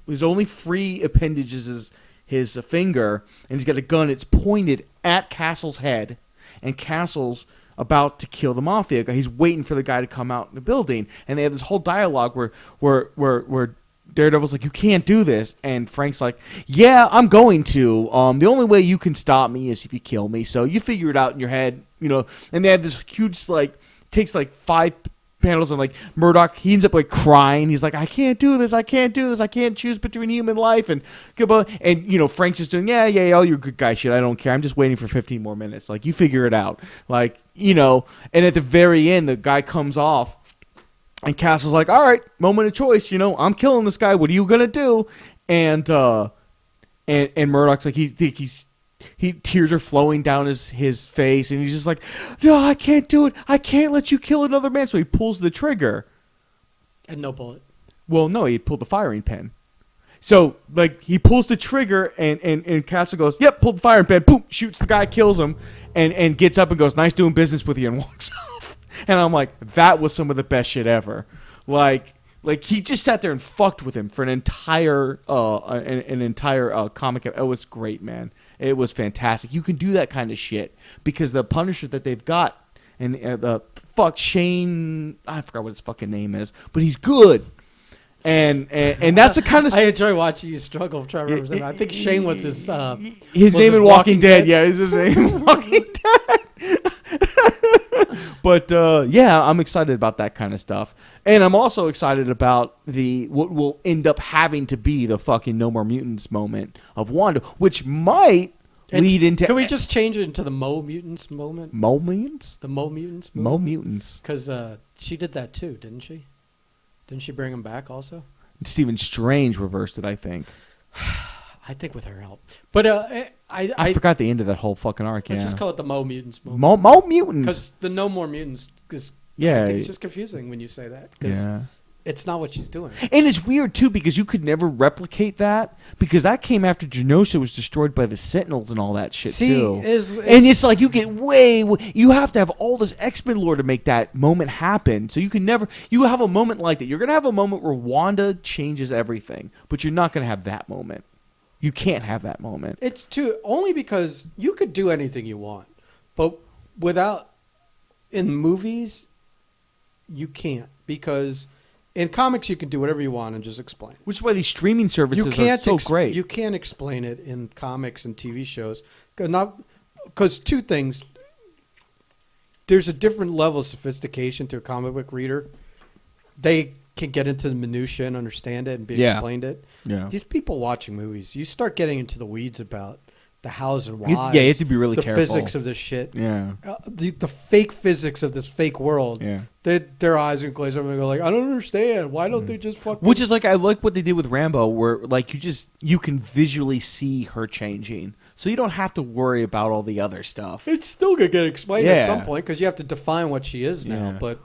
His only free appendage is his finger, and he's got a gun. It's pointed at Castle's head, and Castle's about to kill the mafia guy. He's waiting for the guy to come out in the building, and they have this whole dialogue where Daredevil's like, "You can't do this," and Frank's like, "Yeah, I'm going to. The only way you can stop me is if you kill me. So you figure it out in your head, you know." And they have this huge takes 5 panels, and Murdoch, he ends up crying. He's like, "I can't do this. I can't do this. I can't choose between human life and Frank's just doing, yeah, all your good guy shit. I don't care. I'm just waiting for 15 more minutes. You figure it out. And at the very end, the guy comes off, and Castle's like, "All right, moment of choice. I'm killing this guy. What are you gonna do?" And Murdoch's like, he tears are flowing down his face, and he's just like, "No, I can't do it. I can't let you kill another man." So he pulls the trigger. And no bullet. Well, no, he pulled the firing pin. So he pulls the trigger, and Castle goes, "Yep, pulled the firing pin." Boom, shoots the guy, kills him, and gets up and goes, "Nice doing business with you," and walks off. And I'm like, that was some of the best shit ever. He just sat there and fucked with him for an entire comic. It was great, man. It was fantastic. You can do that kind of shit because the Punisher that they've got, and the Shane, I forgot what his fucking name is, but he's good. And that's the kind of I enjoy watching you struggle. I'm trying to remember his name. I think Shane was his name in Walking Dead. Yeah, is his name in Walking Dead. But yeah, I'm excited about that kind of stuff, and I'm also excited about what will end up having to be the fucking No More Mutants moment of Wanda, which might lead into. Can we just change it into the Mo Mutants moment? Mo Mutants? The Mo Mutants. Mo Mutants. Because she did that too, didn't she? Didn't she bring him back also? Stephen Strange reversed it, I think. I think with her help. But I forgot the end of that whole fucking arc. Let's just call it the Mo Mutants movie. Mo Mutants. Because the No More Mutants is... Yeah. I think it's just confusing when you say that. Yeah. It's not what she's doing. And it's weird, too, because you could never replicate that. Because that came after Genosha was destroyed by the Sentinels and all that shit, too. And it's like you get you have to have all this X-Men lore to make that moment happen. So you can never... You have a moment like that. You're going to have a moment where Wanda changes everything. But you're not going to have that moment. You can't have that moment. It's only because you could do anything you want. But in movies, you can't. Because... in comics, you can do whatever you want and just explain it. Which is why these streaming services are so great. You can't explain it in comics and TV shows. Because two things. There's a different level of sophistication to a comic book reader. They can get into the minutiae and understand it and be explained it. Yeah. These people watching movies, you start getting into the weeds about the hows and whys. You have to be really careful. The physics of this shit. Yeah. The fake physics of this fake world. Yeah. Their eyes are glazed over and go I don't understand. Why don't they just fucking... Which is I like what they did with Rambo, where you can visually see her changing. So you don't have to worry about all the other stuff. It's still going to get explained at some point because you have to define what she is now. But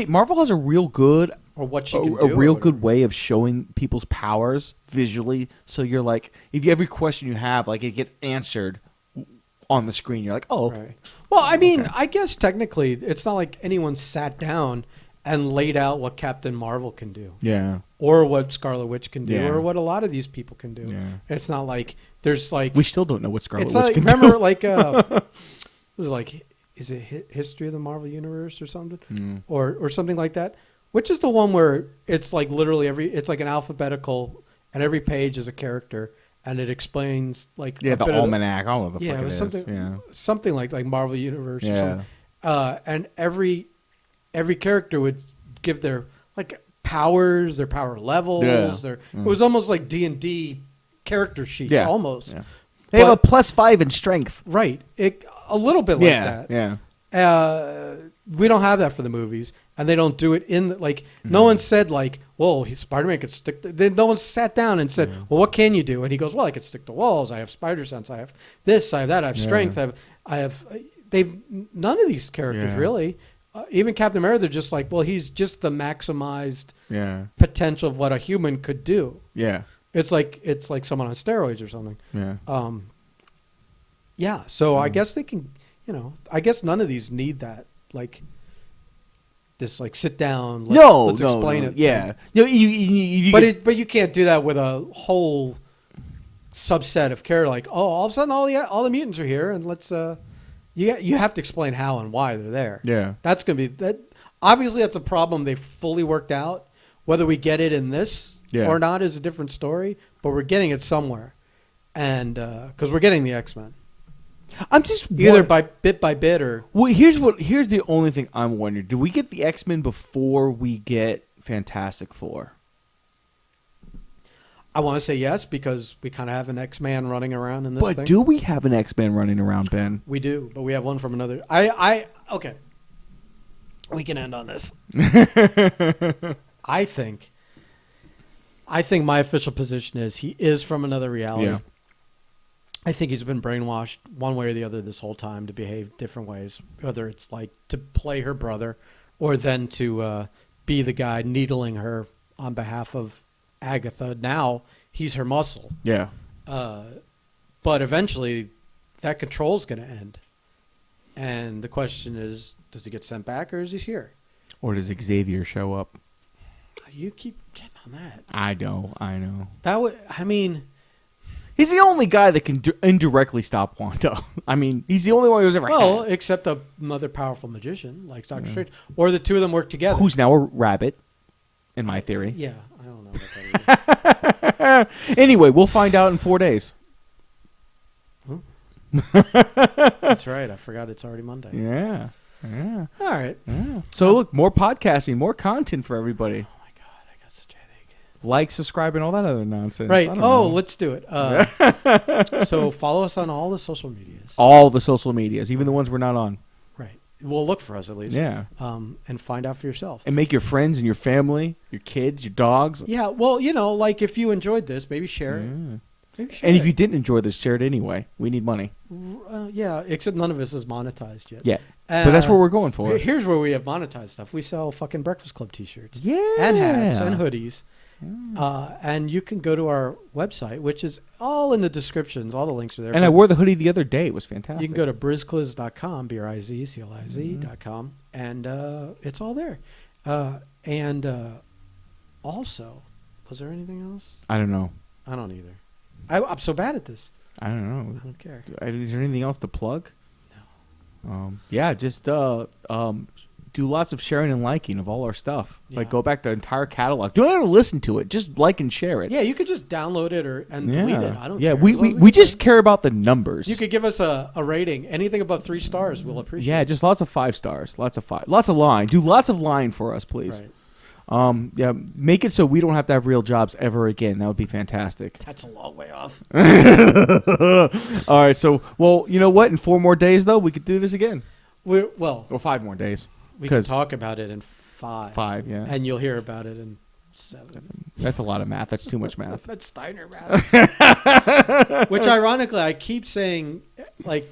Marvel has a real good... or what she can do. A real good way of showing people's powers visually. So you're if every question you have, it gets answered on the screen. You're oh. Right. Well, I mean, I guess technically it's not like anyone sat down and laid out what Captain Marvel can do. Yeah. Or what Scarlet Witch can do. Or what a lot of these people can do. Yeah. It's not like there's we still don't know what Scarlet Witch can remember, do. was it is it History of the Marvel Universe or something? Or something like that? Which is the one where it's literally it's an alphabetical, and every page is a character, and it explains like the almanac. I don't know what the fuck it was something like Marvel Universe or something. And every character would give their like powers, their power levels. It was almost like D&D character sheets, almost. Yeah. They have a +5 in strength. Right. A little bit like that. Yeah. We don't have that for the movies, and they don't do it in no one said like, well, Spider-Man could stick. No one sat down and said, well, what can you do? And he goes, well, I could stick to walls. I have spider sense. I have this. I have that. I have strength. I have. None of these characters really. Even Captain America, they're just like, well, he's just the maximized potential of what a human could do. Yeah. It's like someone on steroids or something. Yeah. So I guess they can. I guess none of these need that. Like this, like sit down. Let's explain it. Yeah, but you can't do that with a whole subset of care. Like, all of a sudden, all the mutants are here, and let's. You have to explain how and why they're there. Yeah, that's gonna be that. Obviously, that's a problem they fully worked out. Whether we get it in this or not is a different story, but we're getting it somewhere, and because we're getting the X-Men. I'm just either by bit or here's the only thing I'm wondering: do we get the X-Men before we get Fantastic Four? I want to say yes because we kind of have an X-Man running around in this thing. But do we have an X-Men running around, Ben? We do, but we have one from another. Okay. We can end on this. I think my official position is he is from another reality. Yeah. I think he's been brainwashed one way or the other this whole time to behave different ways, whether it's like to play her brother or then to be the guy needling her on behalf of Agatha. Now he's her muscle. Yeah. But eventually that control's going to end. And the question is, does he get sent back or is he here? Or does Xavier show up? You keep getting on that. I know. He's the only guy that can indirectly stop Wanda. I mean, he's the only one who's ever had. Except another powerful magician like Doctor Strange. Or the two of them work together. Who's now a rabbit, in my theory. Yeah, I don't know what that is. Anyway, we'll find out in 4 days. That's right. I forgot it's already Monday. Yeah. All right. Yeah. So, look, more podcasting, more content for everybody. Like, subscribe, and all that other nonsense. Right. Let's do it. So follow us on all the social medias. All the social medias, even the ones we're not on. Right. Well, look for us at least. Yeah. And find out for yourself. And make your friends and your family, your kids, your dogs. Yeah. Well, like if you enjoyed this, maybe share it. Maybe share if you didn't enjoy this, share it anyway. We need money. Yeah, except none of us is monetized yet. Yeah. But that's what we're going for. Here's where we have monetized stuff. We sell fucking Breakfast Club t-shirts. Yeah. And hats and hoodies. And you can go to our website, which is all in the descriptions. All the links are there. And I wore the hoodie the other day. It was fantastic. You can go to brizcliz.com, BRIZCLIZ.com, and it's all there. And also, was there anything else? I don't know. I don't either. I'm so bad at this. I don't know. I don't care. Is there anything else to plug? No. Yeah, just do lots of sharing and liking of all our stuff. Yeah. Like, go back the entire catalog. Don't even listen to it. Just like and share it. Yeah, you could just download it and delete it. I don't care. Yeah, we just care about the numbers. You could give us a rating. Anything above 3 stars, we'll appreciate. Yeah, just lots of 5 stars. Lots of line. Do lots of line for us, please. Right. Yeah, make it so we don't have to have real jobs ever again. That would be fantastic. That's a long way off. All right, so, well, you know what? In 4 more days, though, we could do this again. Or 5 more days. We can talk about it in 5. 5, yeah. And you'll hear about it in 7. That's a lot of math. That's too much math. That's Steiner math. Which, ironically, I keep saying, like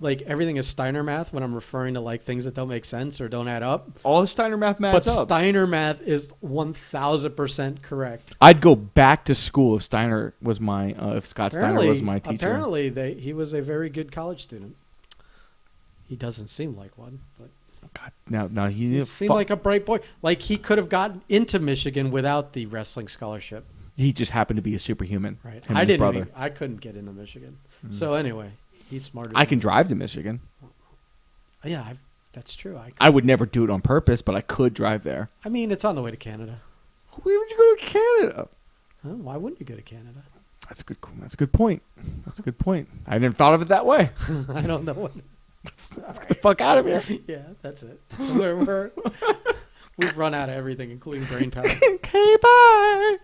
everything is Steiner math when I'm referring to, like, things that don't make sense or don't add up. All the Steiner math adds up. But Steiner math is 1,000% correct. I'd go back to school if Steiner was if Scott Steiner was my teacher. Apparently, he was a very good college student. He doesn't seem like one, but... God, now he seemed like a bright boy. Like he could have gotten into Michigan without the wrestling scholarship. He just happened to be a superhuman. Right. I couldn't get into Michigan. So anyway, he's smarter. I can drive to Michigan. Yeah, that's true. I would never do it on purpose, but I could drive there. I mean, it's on the way to Canada. Where would you go to Canada? Huh? Why wouldn't you go to Canada? That's a good point. That's a good point. I never thought of it that way. I don't know what. Let's get the fuck out of here. Yeah, that's it. We've run out of everything, including brain power. Okay, bye.